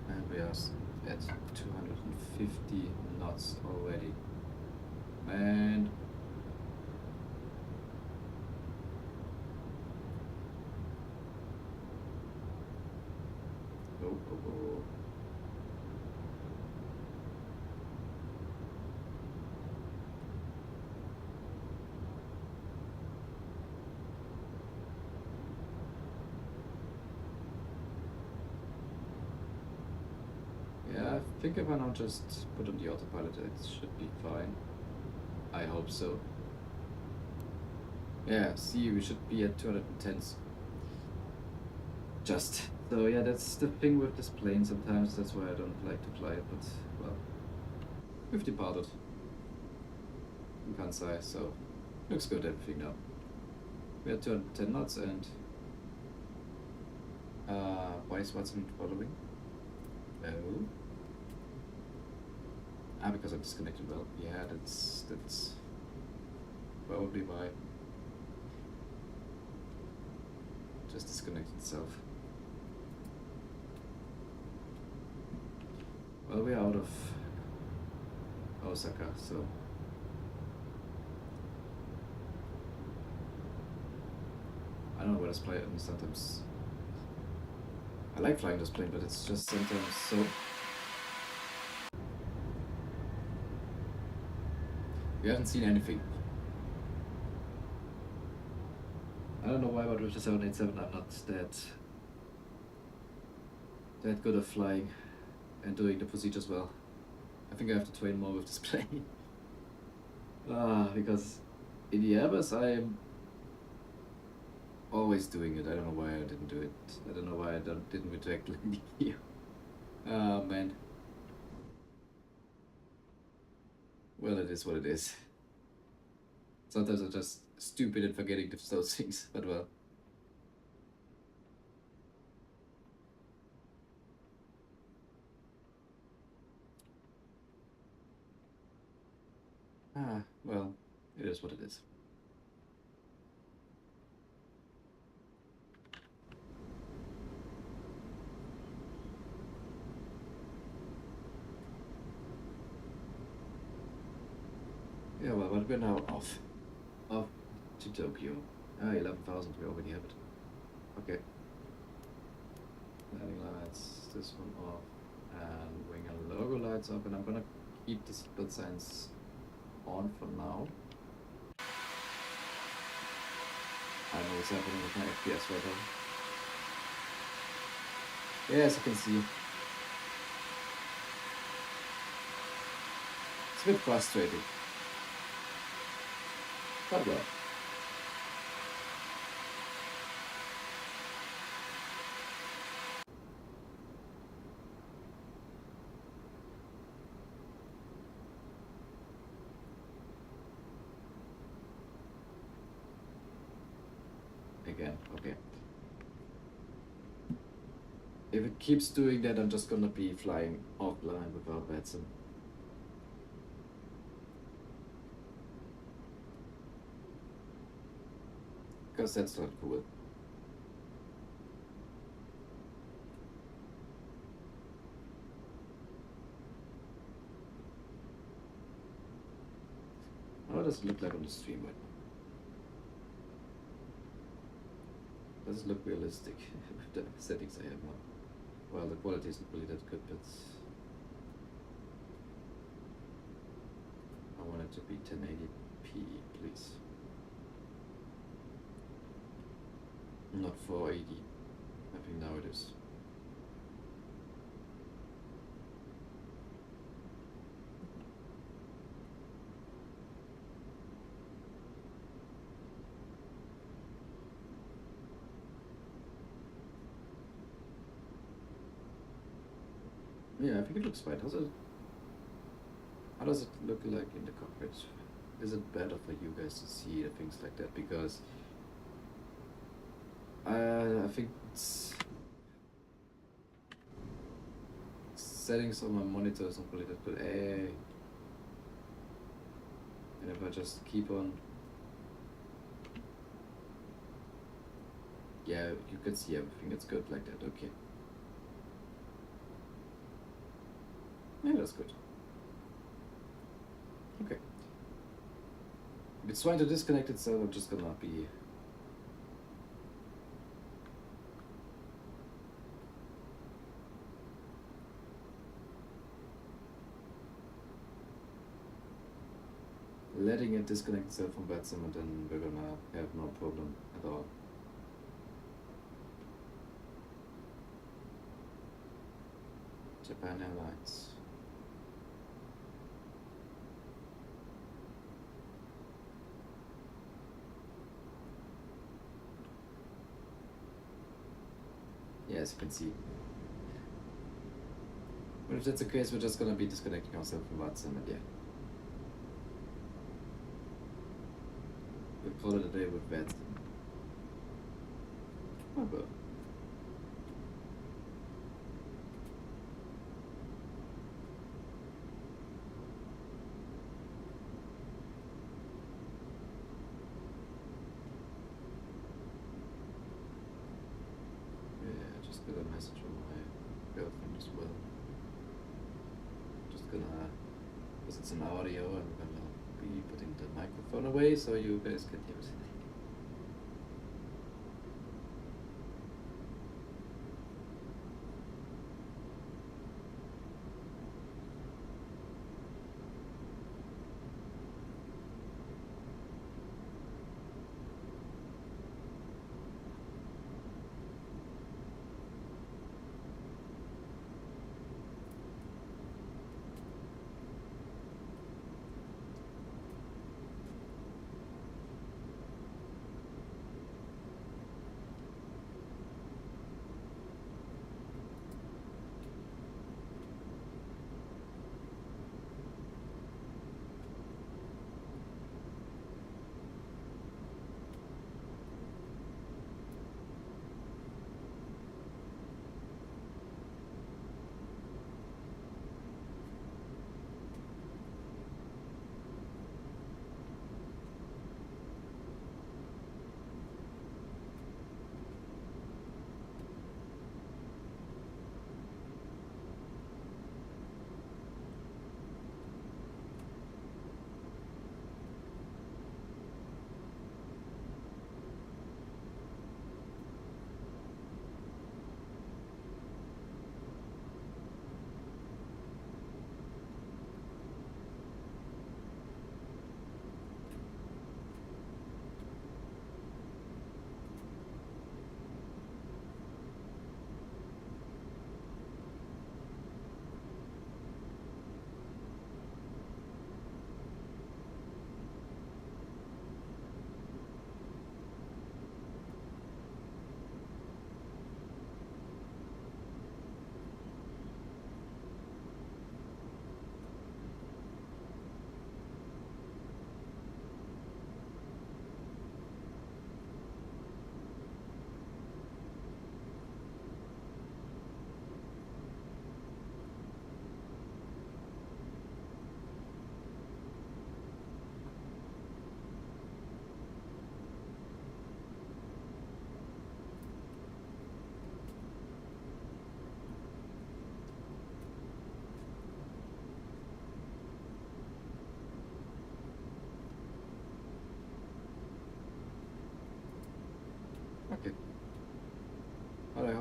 And we are at 250 knots already. And oh. Yeah, I think if I now just put on the autopilot, it should be fine. I hope so. Yeah, see, we should be at 210s. Just. So yeah, that's the thing with this plane sometimes, that's why I don't like to fly it, but well, we've departed from Kansai, so looks good everything now. We're at 210 knots and why is VATSIM following? Oh. Ah, because I'm disconnected. Well, yeah, that's probably why. Just disconnected itself. Well, we're out of Osaka, so I don't know what this plane. Sometimes I like flying this plane, but it's just sometimes so. We haven't seen anything. I don't know why, but with the 787 I'm not that good at flying and doing the procedures well. I think I have to train more with this plane. Because in the Airbus I'm always doing it. I don't know why I didn't do it. I don't know why I didn't retract landing here. Oh man. Well, it is what it is. Sometimes I'm just stupid at forgetting those things, but well, Well, it is what it is. Yeah, well, but we're now off to Tokyo. 11,000, we already have it. Okay. Landing lights, this one off, and wing and logo lights up, and I'm gonna keep the split signs on for now. I don't know what's happening with my FPS right now. Yeah, as you can see. It's a bit frustrating. But well. Again, okay. If it keeps doing that, I'm just gonna be flying offline without VATSIM. Because that's not cool. How does it look like on the stream right now? Does it look realistic with the settings I have now? Well, the quality isn't really that good, but I want it to be 1080p, please. Not 480. I think now it is. Yeah, I think it looks fine. How does it look like in the cockpit? Is it better for you guys to see things like that? Because I think settings on my monitor is not really that good. And if I just keep on, yeah, you can see everything. It's good like that. Okay. Yeah, that's good. Okay. If it's trying to disconnect itself, I'm just gonna be letting it disconnect itself from VATSIM, and then we're gonna have no problem at all. Japan Airlines. Yeah, as you can see. But if that's the case, we're just gonna be disconnecting ourselves from VATSIM, and yeah. We'll call it a day with VATSIM. Oh well. Got a message from my girlfriend as well. Just gonna, because it's an audio, I'm gonna be putting the microphone away so you guys can hear it.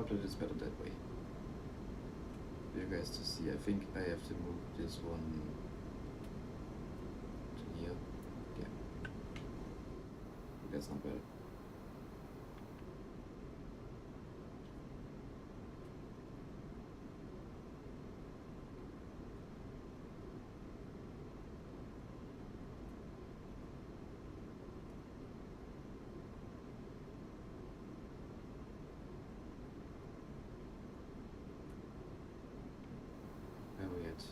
hope that it's better that way. For you guys to see. I think I have to move this one to here. Yeah. That's not bad. Where are we at?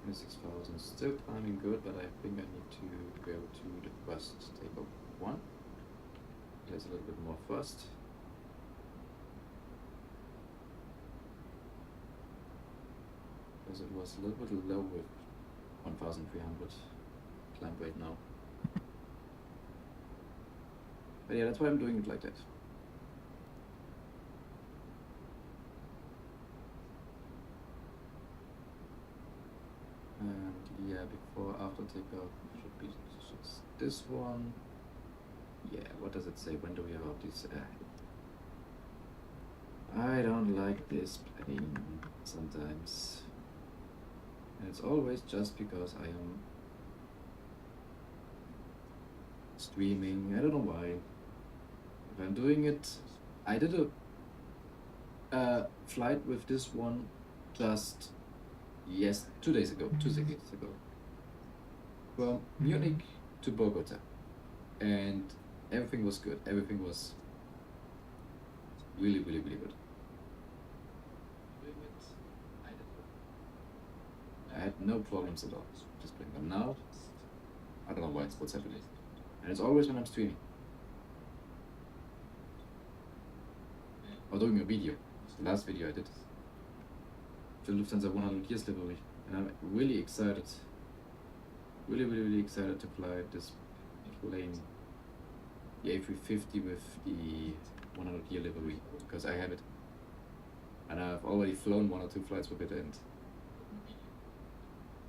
26,000. Still climbing good, but I think I need to go to the first takeoff one. There's a little bit more first. Because it was a little bit low with 1,300 climb rate now. But yeah, that's why I'm doing it like that. And yeah, before, after takeoff should be just this one. Yeah, what does it say? When do we have this? I don't like this plane sometimes. And it's always just because I am streaming. I don't know why. If I'm doing it, I did a flight with this one just 2 days ago, 2 days ago, from Munich to Bogota, and everything was good. Everything was really, really, really good. I had no problems at all just playing them. Now, I don't know what's happening, and it's always when I'm streaming or doing a video. The last video I did, the Lufthansa 100 years livery, and I'm really excited, really excited to fly this plane, the A350 with the 100-year livery, because I have it, and I've already flown 1 or 2 flights with it, and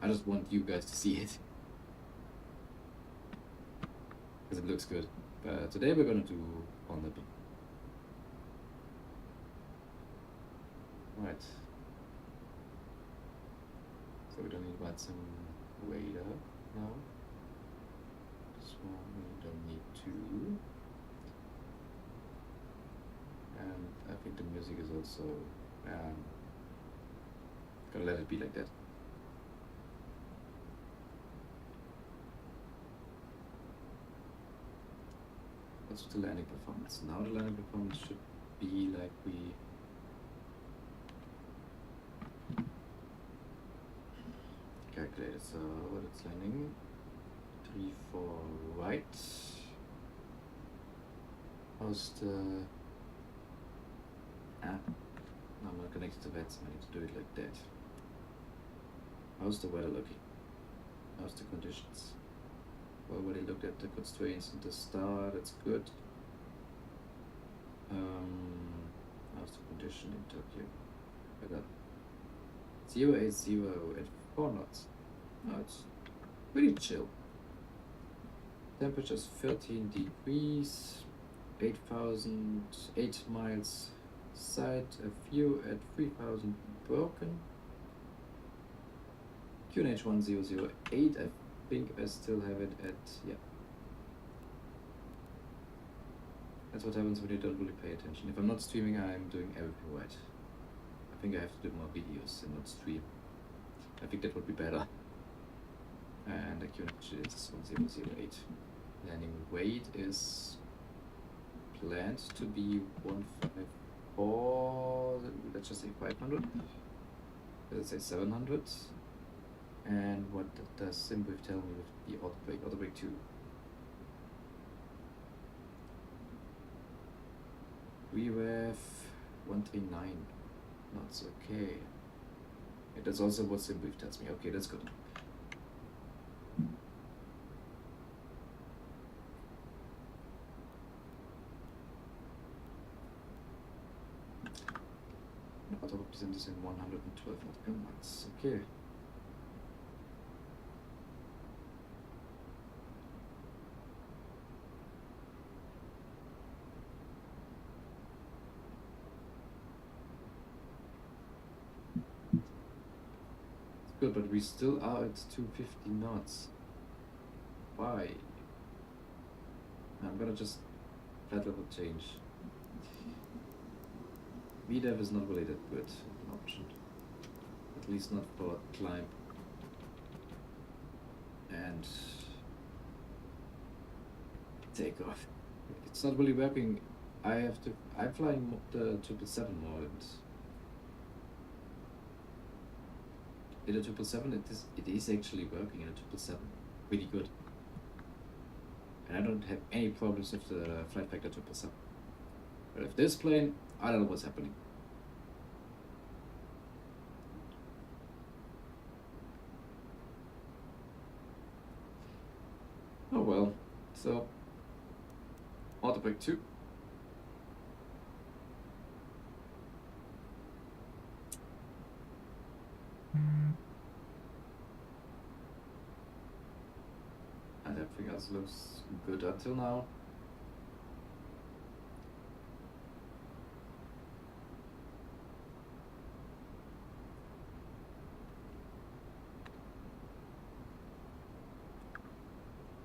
I just want you guys to see it, because it looks good. But today we're gonna do on the right. So we don't need VATSIM radar now. This one we don't need to. And I think the music is also gonna let it be like that. What's the landing performance? Now the landing performance should be like we calculated. So it's landing 3-4 right. How's the no, I'm not connected to VATSIM. I need to do it like that. How's the weather looking? How's the conditions? Well, already looked at the constraints and the star. That's good. How's the condition in Tokyo? Weather 080 at 4 knots. No, it's pretty chill. Temperatures 13 degrees, 8 miles side, a few at 3,000 broken. QNH 1008, I think I still have it at, yeah. That's what happens when you don't really pay attention. If I'm not streaming, I'm doing everything right. I think I have to do more videos and not stream. I think that would be better. And the QNH is 1008. Landing weight is planned to be 154, let's just say 500. Let's say 700. And what does SimBrief tell me with the auto brake? Auto brake 2. We have 139 knots, okay. Yeah, that's also what SimBrief tells me. Okay, that's good. Auto represent is in 112 nautical miles. Okay. good, but we still are at 250 knots. Why? I'm gonna just flat level change. VDEV is not really that good an option. At least not for climb. And takeoff. It's not really working. I'm flying the 777 more, and in the 777 it is actually working in the 777 really good. And I don't have any problems with the flight factor 777. But if this plane, I don't know what's happening. Oh well, so auto brake 2. And everything else looks good until now.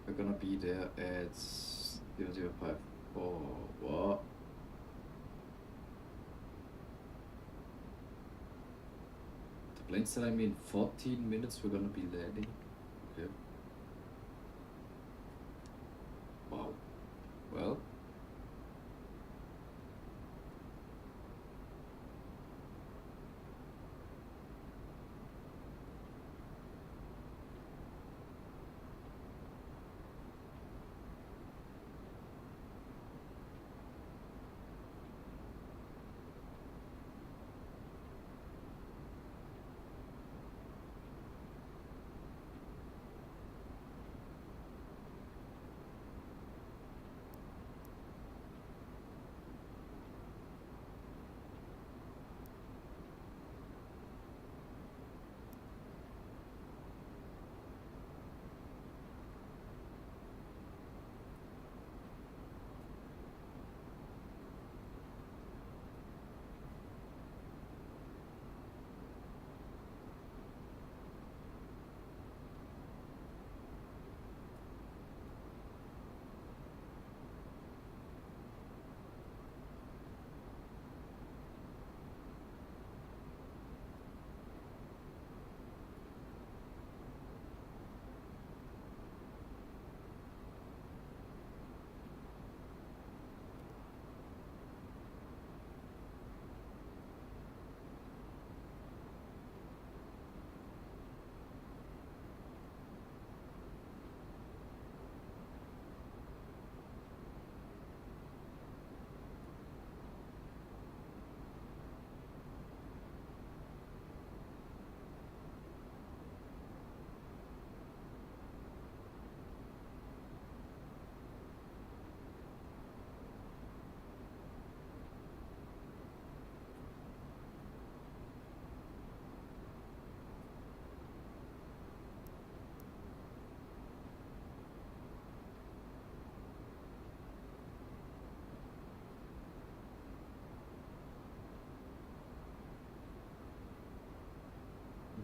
We're gonna be there at 0054. What? The plane's telling me in 14 minutes we're gonna be landing. Okay. Wow. Well.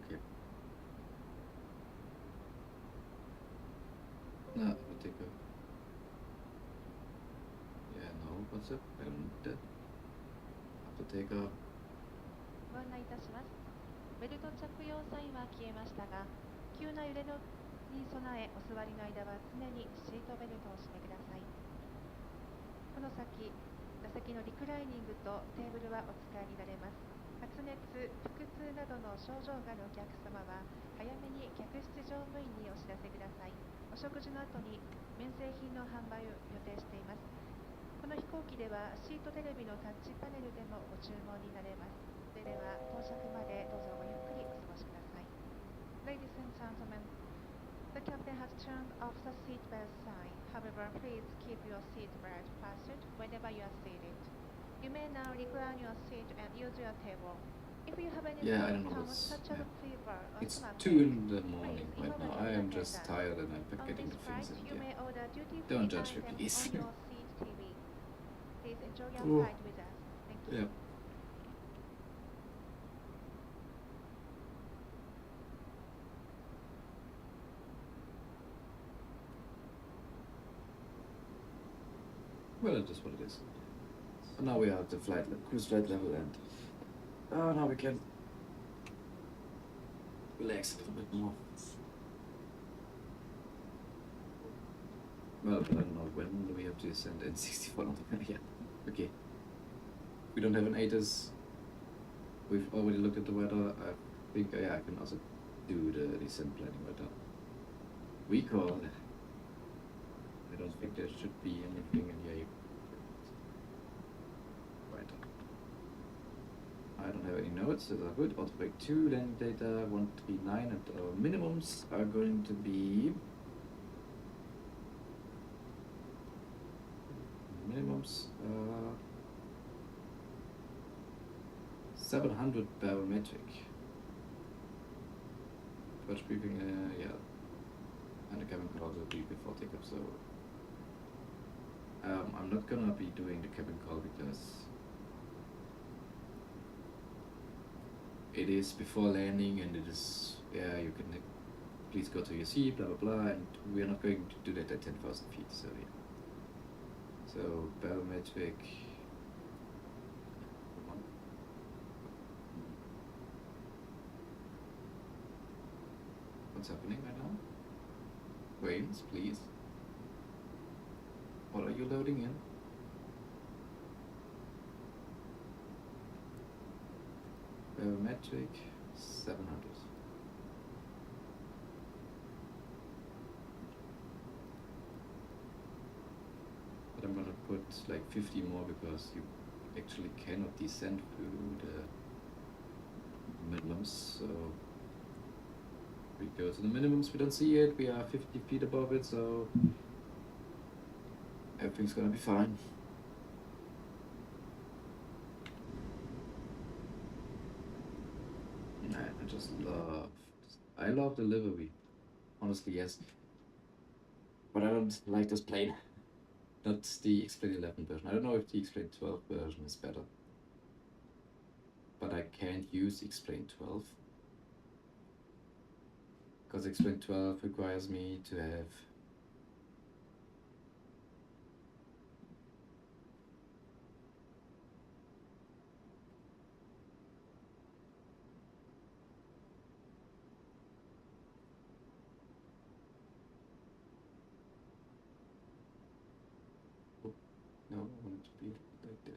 Okay. No, I'll take a... Yeah, no, what's up? I don't need that. Have to take a... ご案内いたします。ベルト着用サインは消えましたが、急な揺れのに備えお座りの間は常にシートベルトをしてください。この先、座席のリクライニングとテーブルはお使いになれます。発熱、腹痛などの症状があるお客様は早めに客室乗務員にお知らせください。お食事の後に免税品の販売を予定しています。この飛行機ではシートテレビのタッチパネルでもご注文になれます。それでは到着までどうぞごゆっくりお過ごしください。Ladies and gentlemen, the captain has turned off the seatbelt sign. However, please keep your seatbelt fastened whenever you are seated. You may now recline your seat and use your table. If you have any symptoms such as fever or It's stomach 2 ache, in the morning please right inform now. I the am just attendant. tired and I'm On getting this the flight, things in you may here. order duty-free Don't judge me, items please. on your seat TV. Please enjoy your Oh. flight with us. Thank you. Yeah. Well, it is what it is. And now we are at the cruise flight level, and now we can relax a little bit more. Well, I don't know when do we have to send N64 on the yeah. Okay. We don't have an ATIS. We've already looked at the weather. I think yeah, I can also do the descent planning right now. Recall. I don't think there should be anything in here. Right. I don't have any notes, that are good. Autobreak 2, landing data 139, and our minimums are going to be minimums 700 barometric. First briefing, yeah, and the cabin call will be before takeoff. So I'm not gonna be doing the cabin call because it is before landing, and it is yeah. You can please go to your seat, blah blah blah, and we are not going to do that at 10,000 feet. So yeah. So barometric. What's happening right now? Frames, please. What are you loading in? Barometric 700. But I'm gonna put like 50 more because you actually cannot descend through the minimums. So we go to the minimums, we don't see it, we are 50 feet above it, so everything's gonna be fine. I love the livery. Honestly, yes. But I don't like this plane. Not the XPlane 11 version. I don't know if the XPlane 12 version is better. But I can't use XPlane 12. Because XPlane 12 requires me to have no, I want it to be like that.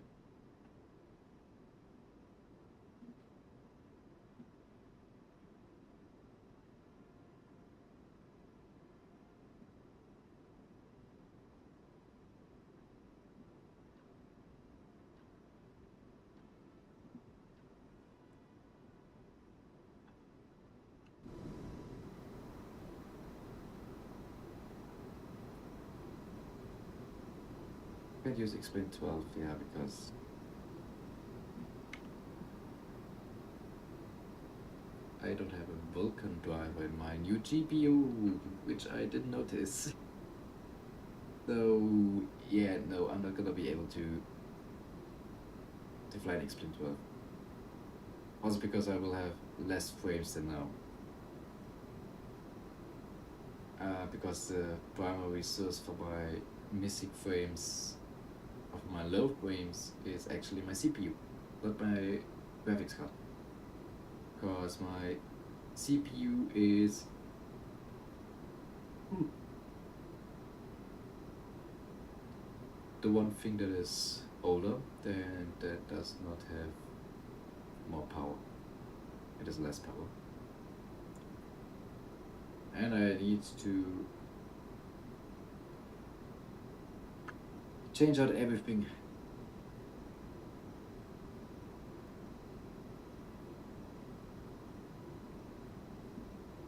I can't use XPlane 12, yeah, because I don't have a Vulkan driver in my new GPU, which I didn't notice. So yeah, no, I'm not gonna be able to fly an XPlane 12. Also because I will have less frames than now. Because the primary source for my missing frames of my low frames is actually my CPU, not my graphics card. Because my CPU is the one thing that is older and that does not have more power. It has less power. And I need to change out everything.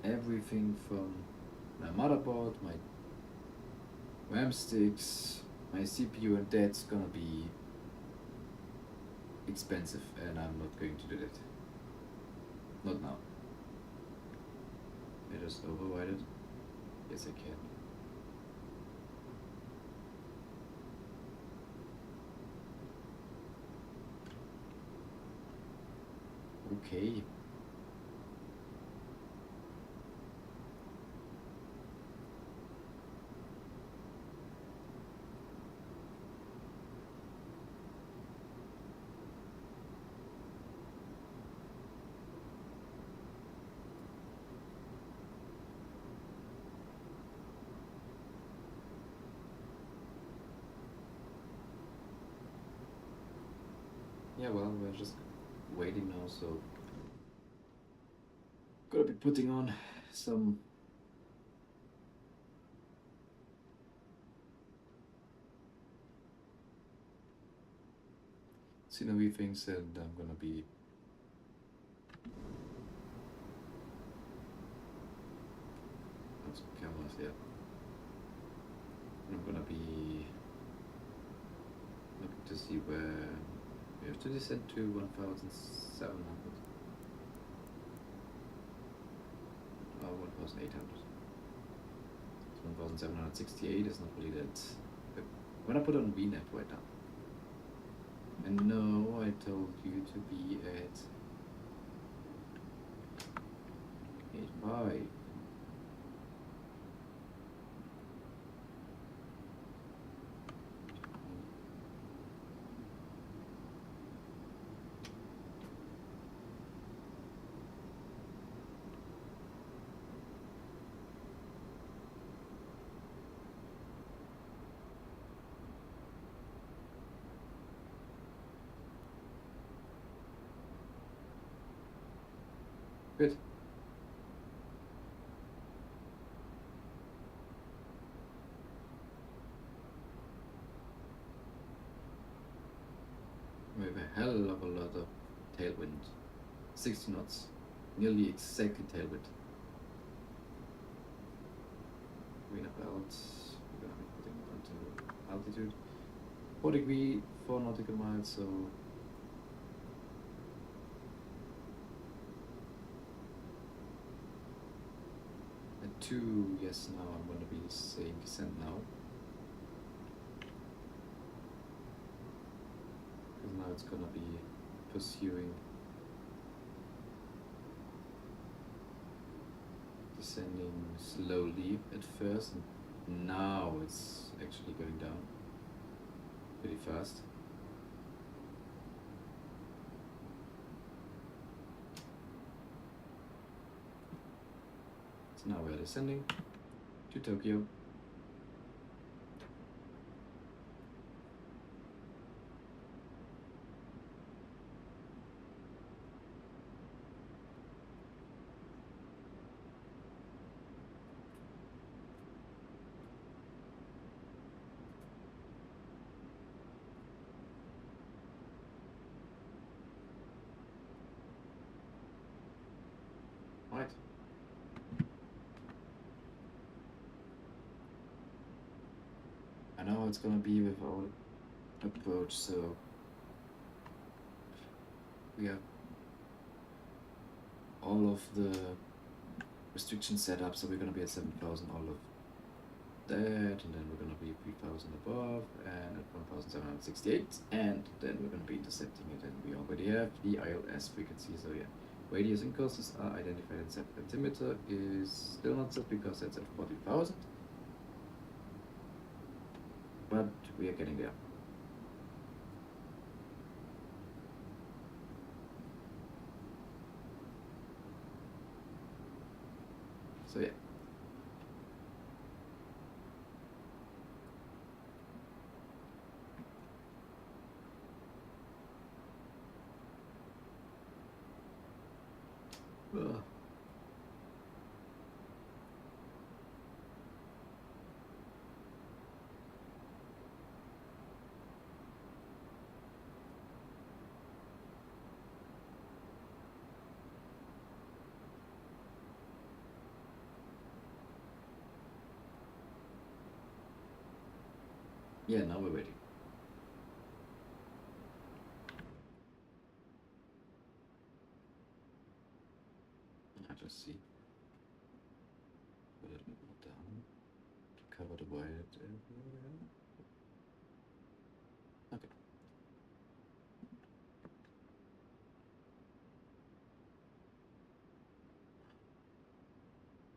Everything from my motherboard, my RAM sticks, my CPU, and that's gonna be expensive, and I'm not going to do that. Not now. I just override it. Yes, I can. Okay. Yeah, well, we're just waiting now, so gotta be putting on some scenery things, and I'm gonna be some cameras here. I'm gonna be looking to see where we have to descend to 1,700 or 1,800. 1,768 is not really that. But when I put on VNet right now, and no, I told you to be at 8.5. Good. We have a hell of a lot of tailwind. 60 knots. Nearly exactly tailwind. Wind about. We're gonna be putting it onto altitude. 4 degree, 4 nautical miles, so at 2, yes, now I'm gonna be saying descent now. Because now it's gonna be pursuing descending slowly at first, and now it's actually going down pretty fast. So now we're descending to Tokyo. Right. I know it's gonna be with our approach, so we have all of the restrictions set up, so we're gonna be at 7,000 all of that, and then we're gonna be 3,000 above and at 1,768, and then we're gonna be intercepting it, and we already have the ILS frequency, so yeah. Radius and courses are identified and set. Altimeter is still not set because that's at 40,000. But we are getting there. So yeah. Ugh. Yeah, now we're waiting. I just see. Put it more down to cover the wide area. Okay.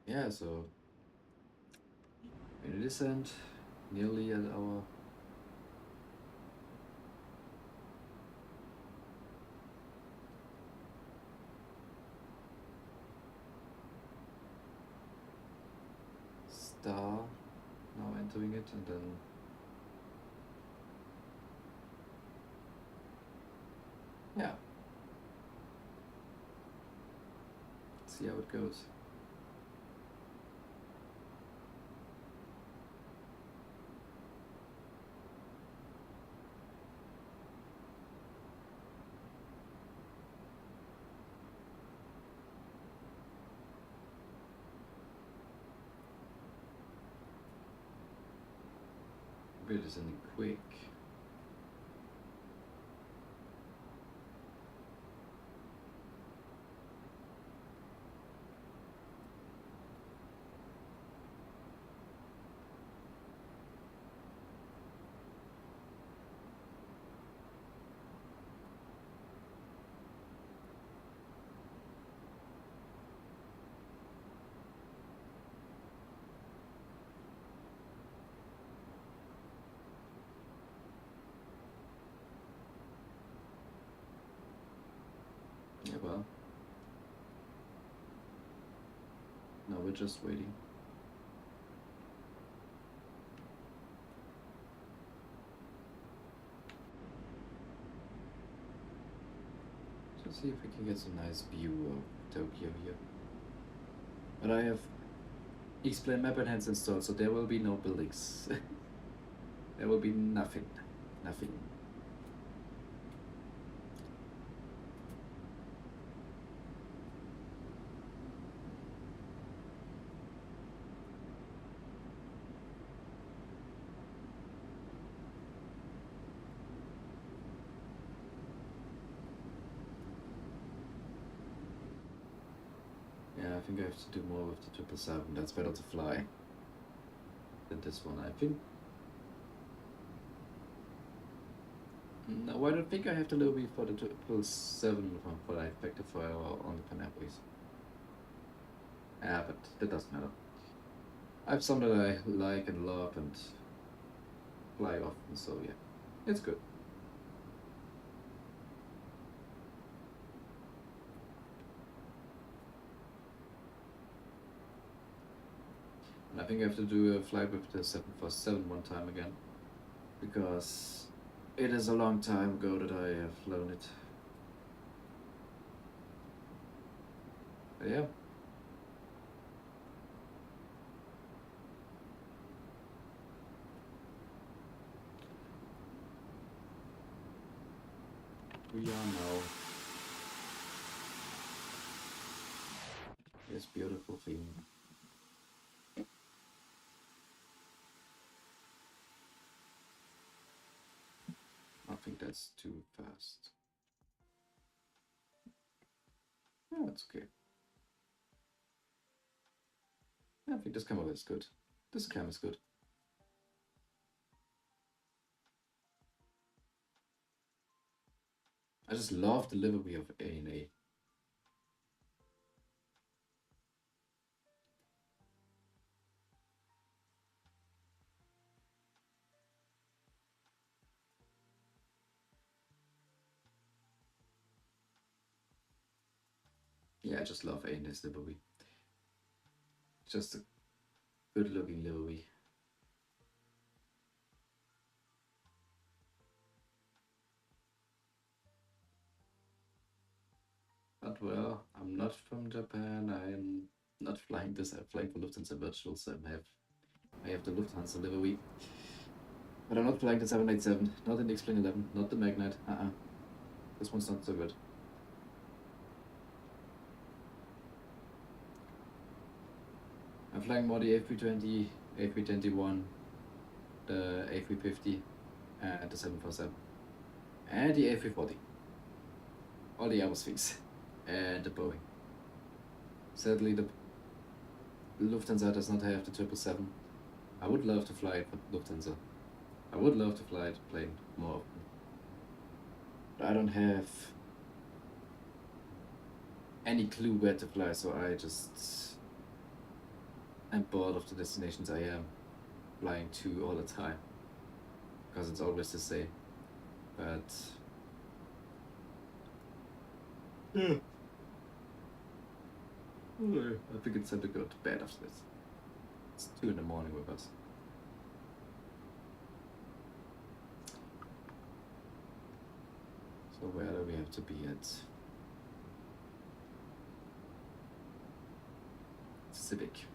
Yeah, so in a descent, nearly at our star, now entering it, and then Yeah. See how it goes. Really something quick. Yeah, well. No, we're just waiting. Just see if we can get some nice view of Tokyo here. But I have XPlane map enhance installed, so there will be no buildings. There will be nothing. Nothing. Yeah, I think I have to do more with the 777. That's better to fly than this one, I think. No, I don't think I have to low B for the 777 for the effective fire on the Panapolis. Yeah, but that doesn't matter. I have some that I like and love and fly often, so yeah, it's good. And I think I have to do a flight with the 747 one time again, because it is a long time ago that I have flown it. But yeah. We are now this beautiful thing. I think that's too fast. Oh, that's okay. I think this camera is good. This cam is good. I just love the livery of A&A. Yeah, I just love A&A's livery. Just a good looking livery. But well, I'm not from Japan. I'm not flying this. I'm flying for Lufthansa Virtual, so I have the Lufthansa livery. But I'm not flying the 787, not in the XPlane 11, not the Magnet. This one's not so good. I'm flying more the A320, A321, the A350, and the 747, and the A340. All the Airbus things, and the Boeing. Sadly, the Lufthansa does not have the 777. I would love to fly it for Lufthansa. I would love to fly the plane more often. But I don't have any clue where to fly, so I just am bored of the destinations I am flying to all the time, because it's always the same. But yeah, I think it's time to go to bed after this. It's 2 in the morning with us. So where do we have to be at? Civic.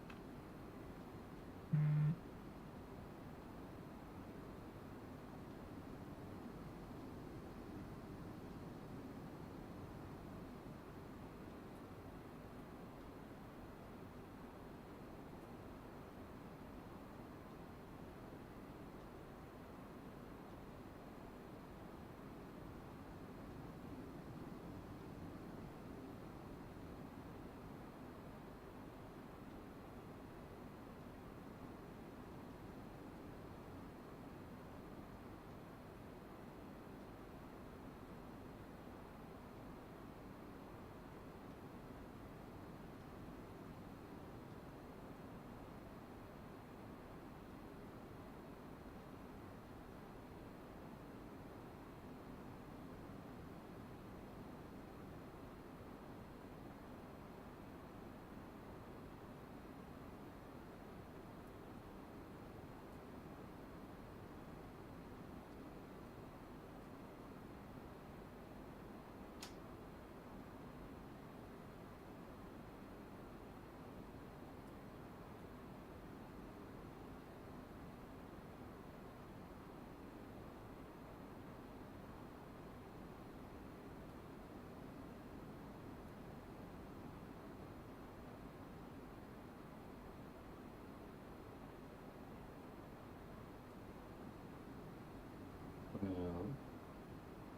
Well,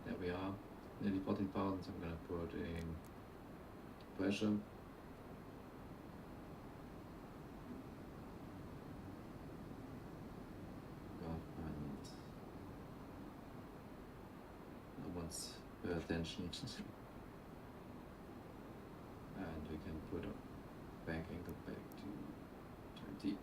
there we are. Nearly 14,000. So I'm gonna put in pressure. And no one's pay attention. And we can put a bank angle back to 20.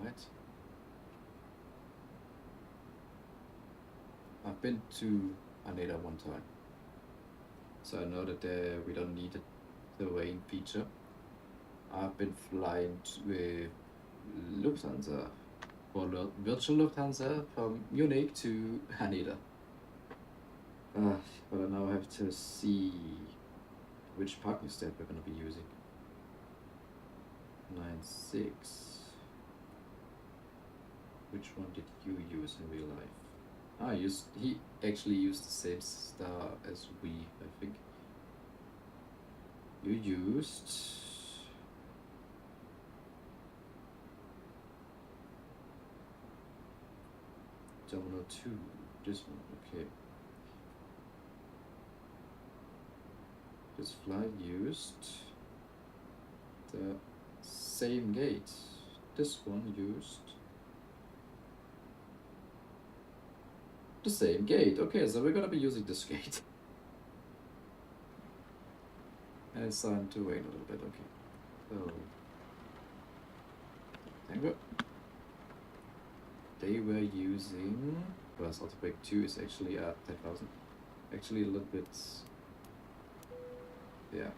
What? I've been to Haneda one time, so I know that we don't need the rain feature. I've been flying with Lufthansa, or virtual Lufthansa from Munich to Haneda. But I now have to see which parking step we're going to be using. 9-6. Which one did you use in real life? He actually used the same star as we, I think. You used Terminal 2, this one, okay. This flight used the same gate. This one used the same gate. Okay, so we're gonna be using this gate. And it's time to wait a little bit, okay. So, Tango. They were using, well, Autobreak 2 is actually at 10,000. Actually a little bit, yeah.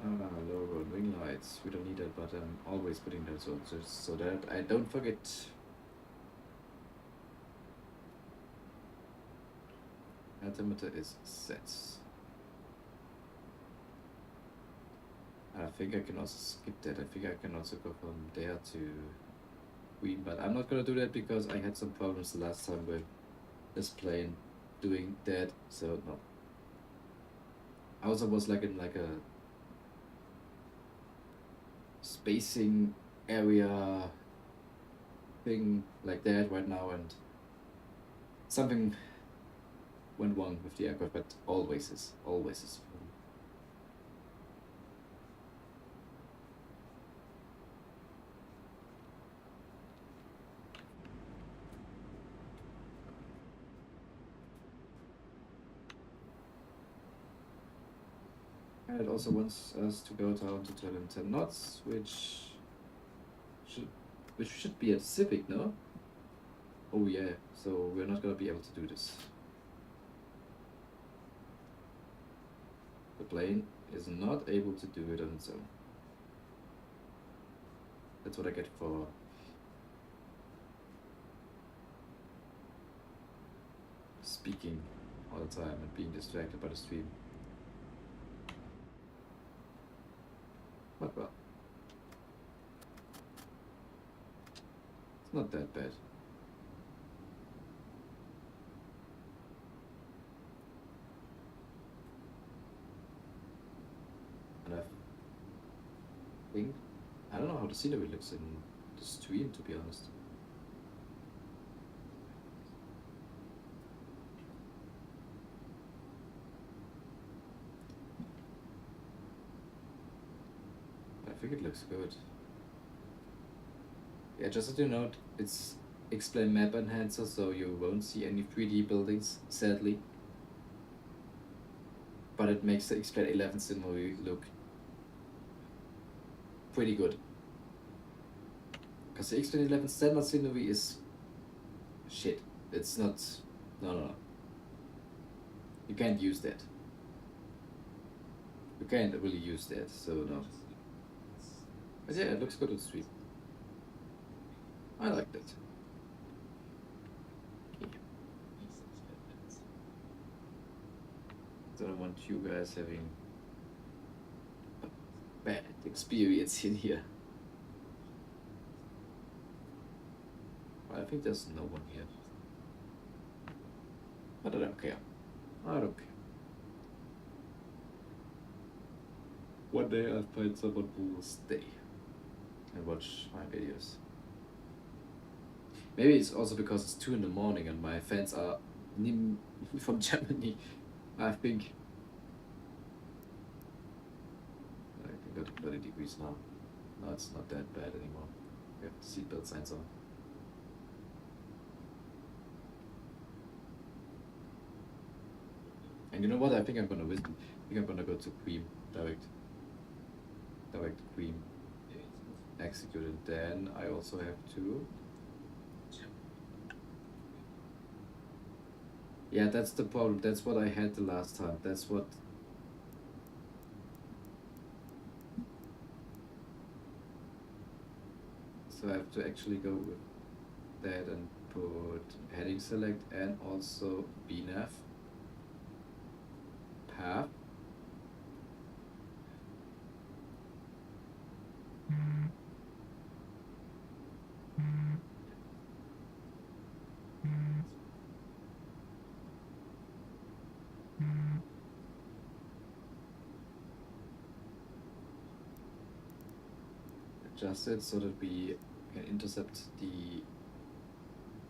Low road wing lights, we don't need that, but I'm always putting that on just so that I don't forget. Altimeter is set. I think I can also skip that. I think I can also go from there to Queen, but I'm not gonna do that because I had some problems the last time with this plane doing that, so no. I also was like in like a spacing area thing like that right now, and something went wrong with the aircraft, but always is full. And it also wants us to go down to 10 knots, which should be a Civic, no? Oh yeah, so we're not gonna be able to do this. The plane is not able to do it on its own. That's what I get for speaking all the time and being distracted by the stream. But well, it's not that bad. And I don't know how the scenery looks in the stream, to be honest. I think it looks good. Yeah, just so you know, it's XPlane map enhancer, so you won't see any 3D buildings, sadly. But it makes the XPlane 11 scenery look pretty good. Because the XPlane 11 standard scenery is shit. It's not. No. You can't use that. You can't really use that, so no. But yeah, it looks good on the street. I like that. Yeah. Don't want you guys having a bad experience in here. I think there's no one here. But I don't care. I don't care. One day I'll find someone who will stay and watch my videos. Maybe it's also because it's 2 in the morning and my fans are from Germany. I think I got 30 degrees now. No, it's not that bad anymore. We have seatbelt signs on. And you know what? I think I'm gonna visit. I think I'm gonna go to Cream direct Cream. Executed. Then I also have to. Yeah, that's the problem. That's what I had the last time. That's what. So I have to actually go with that and put heading select and also BNAV path. Adjust it so that we can intercept the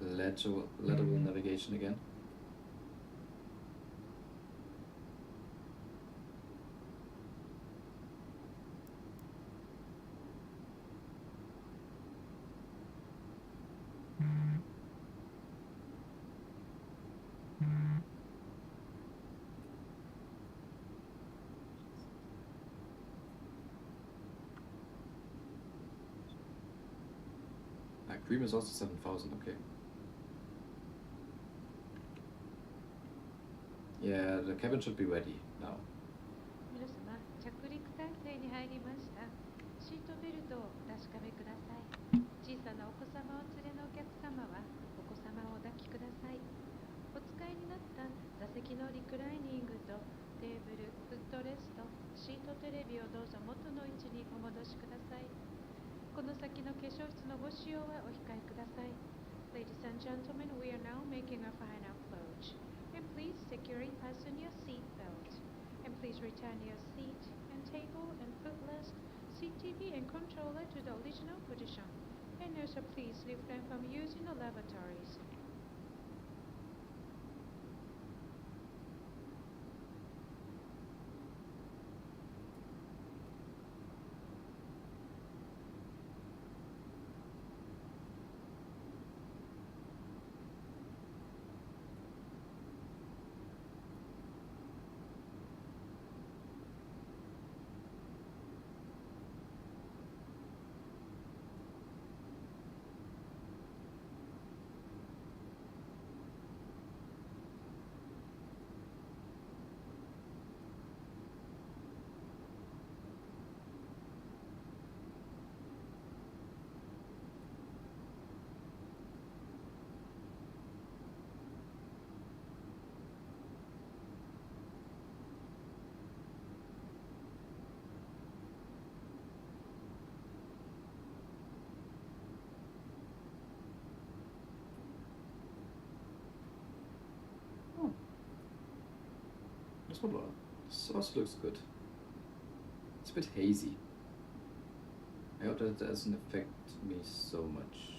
lateral navigation again. Cream is also 7,000, okay. Yeah, the cabin should be ready now. 皆様、着陸態勢に入りました。シートベルトをお確かめください。小さなお子様を連れのお客様はお子様をお抱きください。お使いになった座席のリクライニングとテーブル、フットレスト、シートテレビをどうぞ元の位置にお戻しください。この先の化粧室のご使用はお控えください。Ladies and gentlemen, we are now making a final approach. And please securely fasten your seat belt. And please return your seat and table and footrest, CTV and controller to the original position. And also please refrain from using the lavatories. controller. This also looks good. It's a bit hazy. I hope that doesn't affect me so much.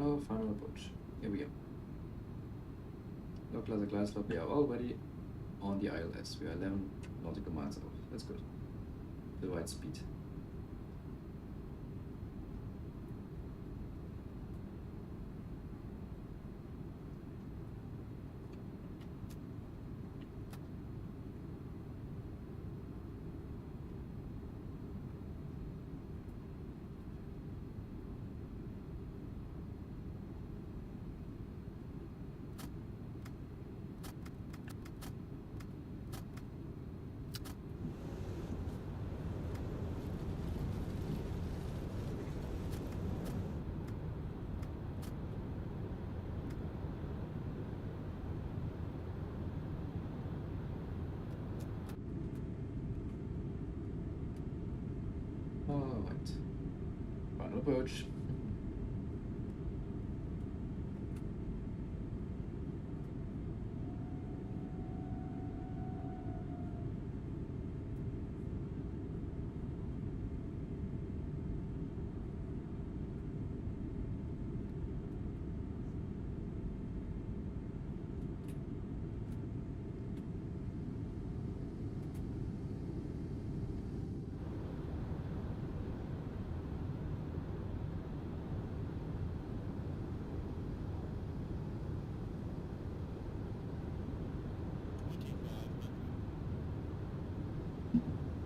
Oh, final approach. Here we are. Low class slot. We are already on the ILS. We are 11 nautical miles out. That's good. The right speed. approach.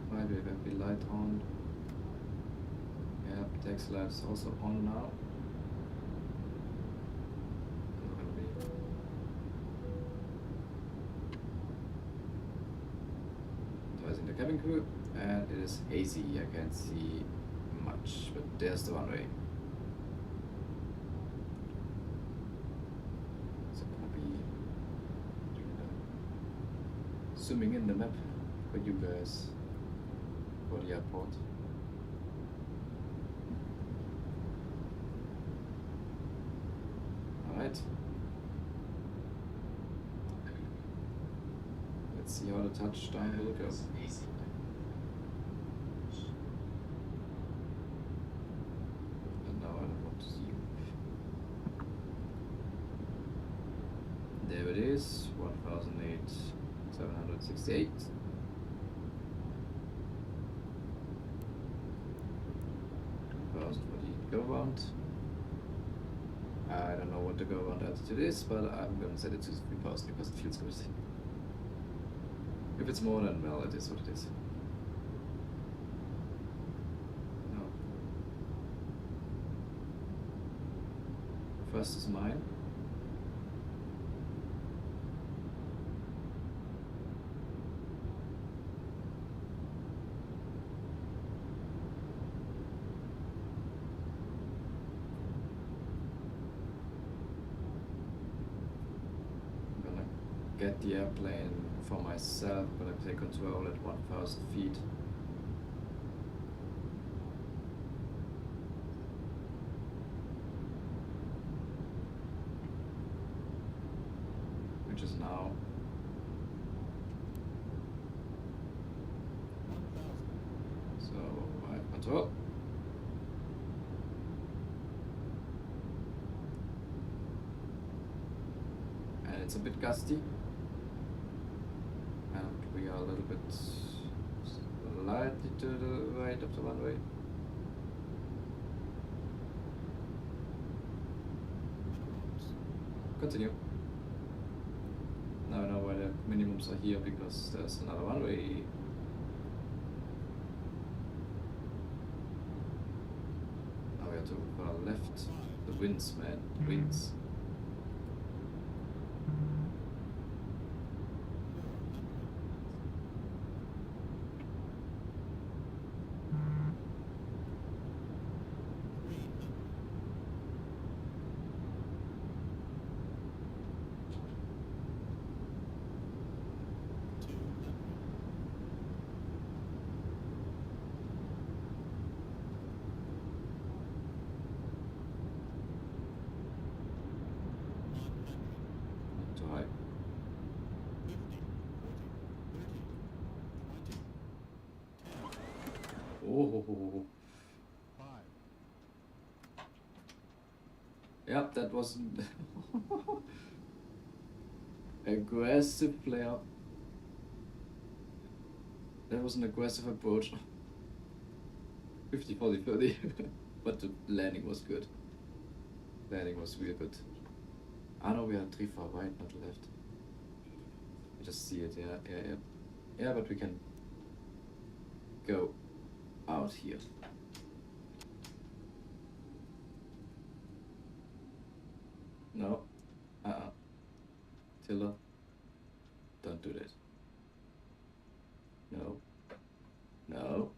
Why do we have the light on? Yeah, taxi light is also on now. Advising the cabin crew, and it is hazy. I can't see much, but there's the runway. So I'll be zooming in the map for you guys for the airport. Alright. Let's see how the touchdown will go. And now I don't want to see you. There it is, 1,768. For the go around. I don't know what the go around altitude is, but I'm gonna set it to 3,000 because it feels good. If it's more, then well, it is what it is. No. First is mine. Get the airplane for myself, but I take control at 1,000 feet. Which is now. So I have control. And it's a bit gusty. We are a little bit slightly to the right of the runway. Continue. Now I know why the minimums are here because there's another runway. Now we have to go left. The winds, man. The winds. Oh, yep, that was aggressive player. That was an aggressive approach. 50, 40, 30. But the landing was good. Landing was real good. Ah no, we are 3 far right, not left. I just see it, yeah. Yeah, but we can go out here. No. Tiller. Don't do that. No. No.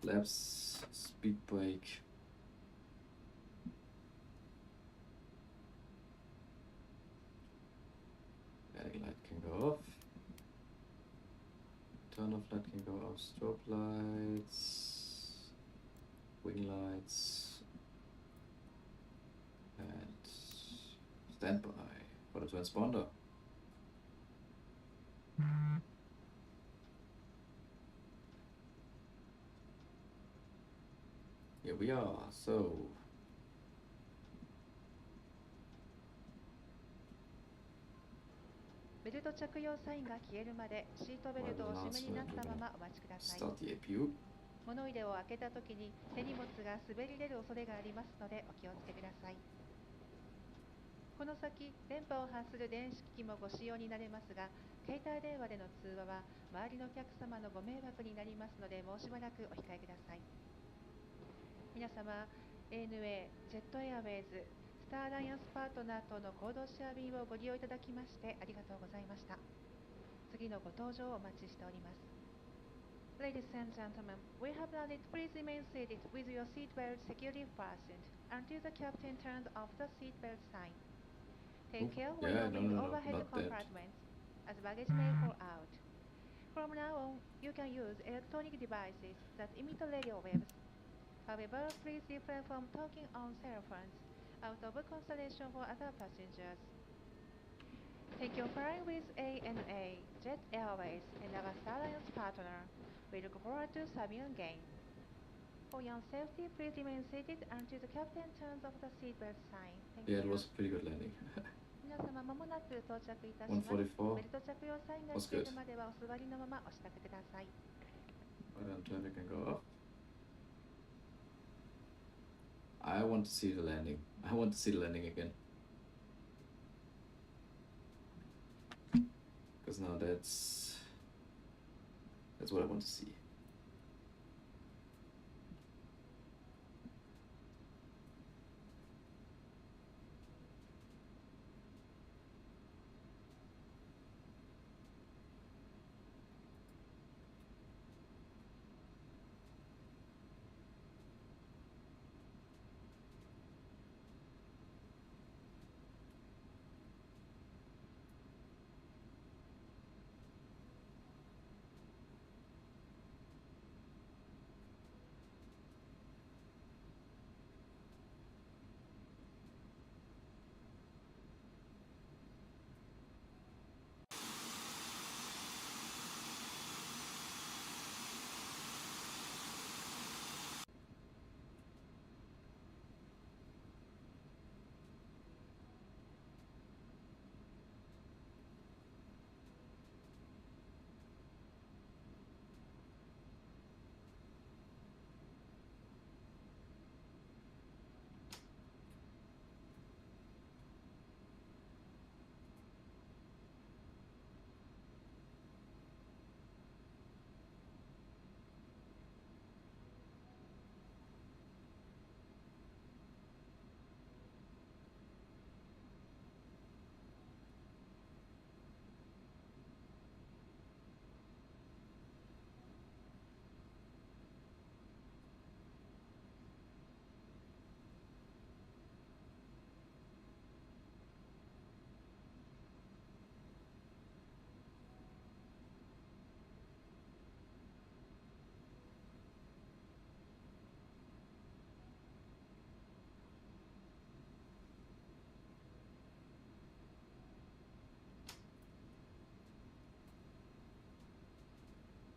Flaps. Speed brake. Landing light can go off. Turn off light can go off. Strobe lights. Wing lights. Stand by for the transponder. Here we are. So, ベルト着用サインが消えるまでシートベルトをお締めになったままお待ちください。 start the APU. 物入れを開けたときに手荷物が滑り出る恐れがありますのでお気をつけください。この先、電波を発する電子機器もご使用になれますが、携帯電話での通話は周りのお客様のご迷惑になりますので、もうしばらくお控えください。皆様、ANA、ジェットエアウェイズ、スターアライアンスパートナー等の行動シェア便をご利用いただきましてありがとうございました。次のご搭乗をお待ちしております。Ladies and gentlemen, we have landed. Please remain seated with your seatbelt securely fastened until the captain turns off the seatbelt sign. Take care when moving overhead compartments, as baggage may fall out. From now on, you can use electronic devices that emit radio waves. However, please refrain from talking on cell phones out of consideration for other passengers. Thank you for flying with ANA, Jet Airways, and our Star Alliance partner. We look forward to serving you again. For your safety, please remain seated until the captain turns off the seatbelt sign. Thank Yeah, it you. was a pretty good landing. 皆様、まもなく到着いたします。144ベルト着用サインが消えるまではお座りのままお支度ください。Right on time, we can go up. I want to see the landing. I want to see the landing again. Because now that's what I want to see.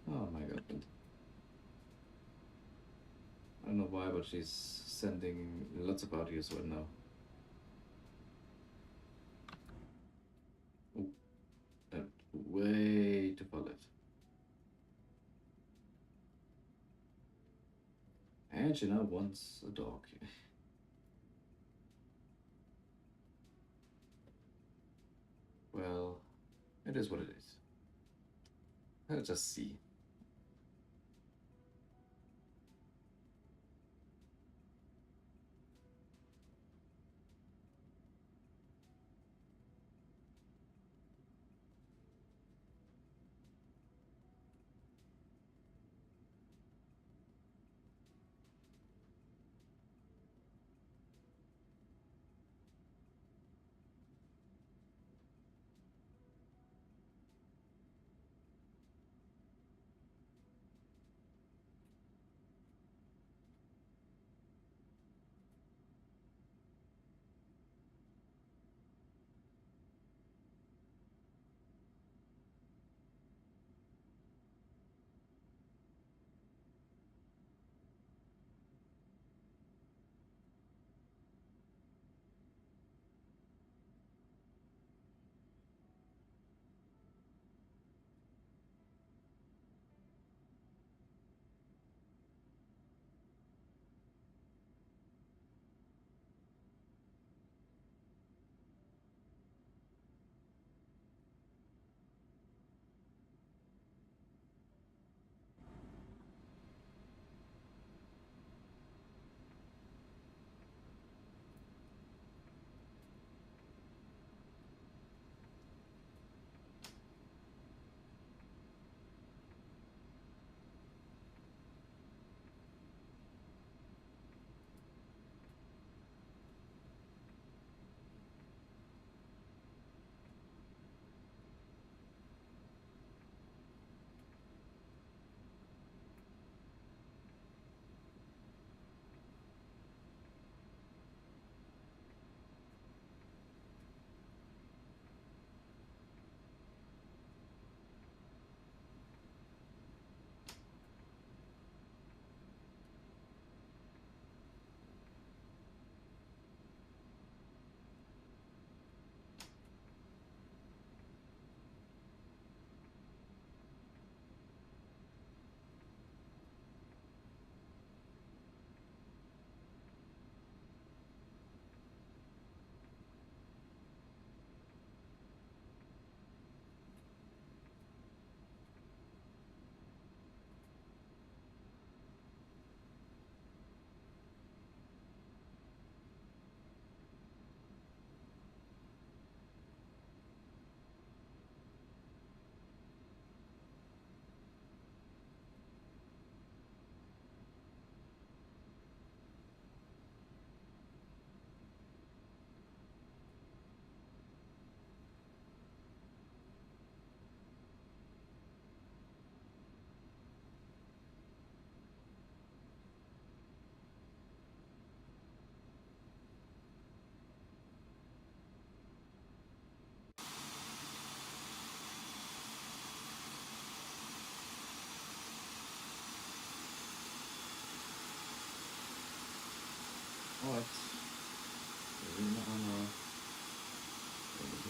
Oh my god. I don't know why, but she's sending lots of audios right now. Oh, that way too far left. And she now wants a dog. Well, it is what it is. Let's just see.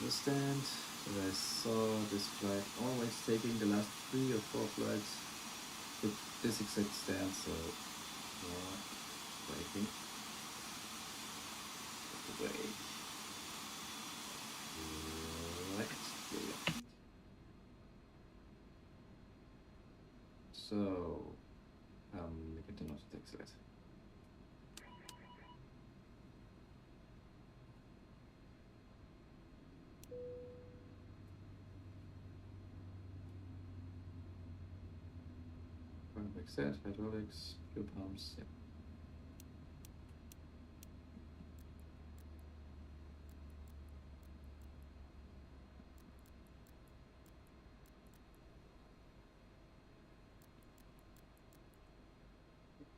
understand that I saw this flight always taking the last 3 or 4 flights to this exact stand, so waiting. Wait. Right. Here we go. So, we get to not take that. Like that, hydraulics, fuel pumps, yeah.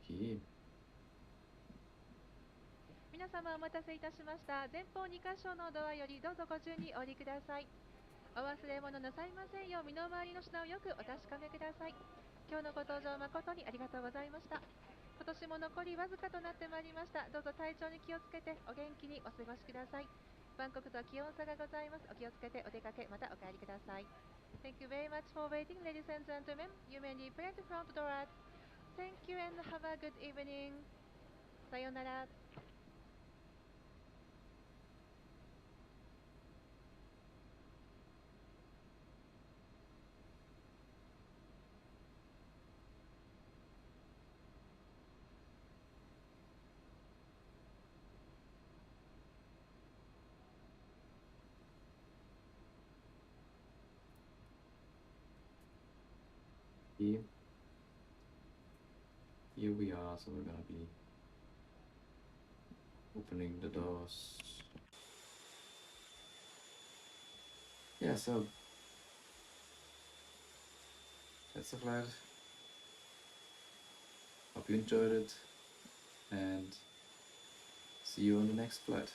Okay. 皆様お待たせいたしました。前方2箇所のドアよりどうぞご順にお降りください。お忘れ物なさいませんよう身の回りの品をよくお確かめください。今日のご搭乗誠にありがとうございました。今年も残りわずかとなってまいりました。どうぞ体調に気をつけてお元気にお過ごしください。バンコクと気温差がございます。お気をつけてお出かけまたお帰りください。Thank you very much for waiting, ladies and gentlemen. You may leave the front door. Thank you and have a good evening. さようなら。Here we are, so we're gonna be opening the doors. Yeah, so that's the flight. Hope you enjoyed it, and see you on the next flight.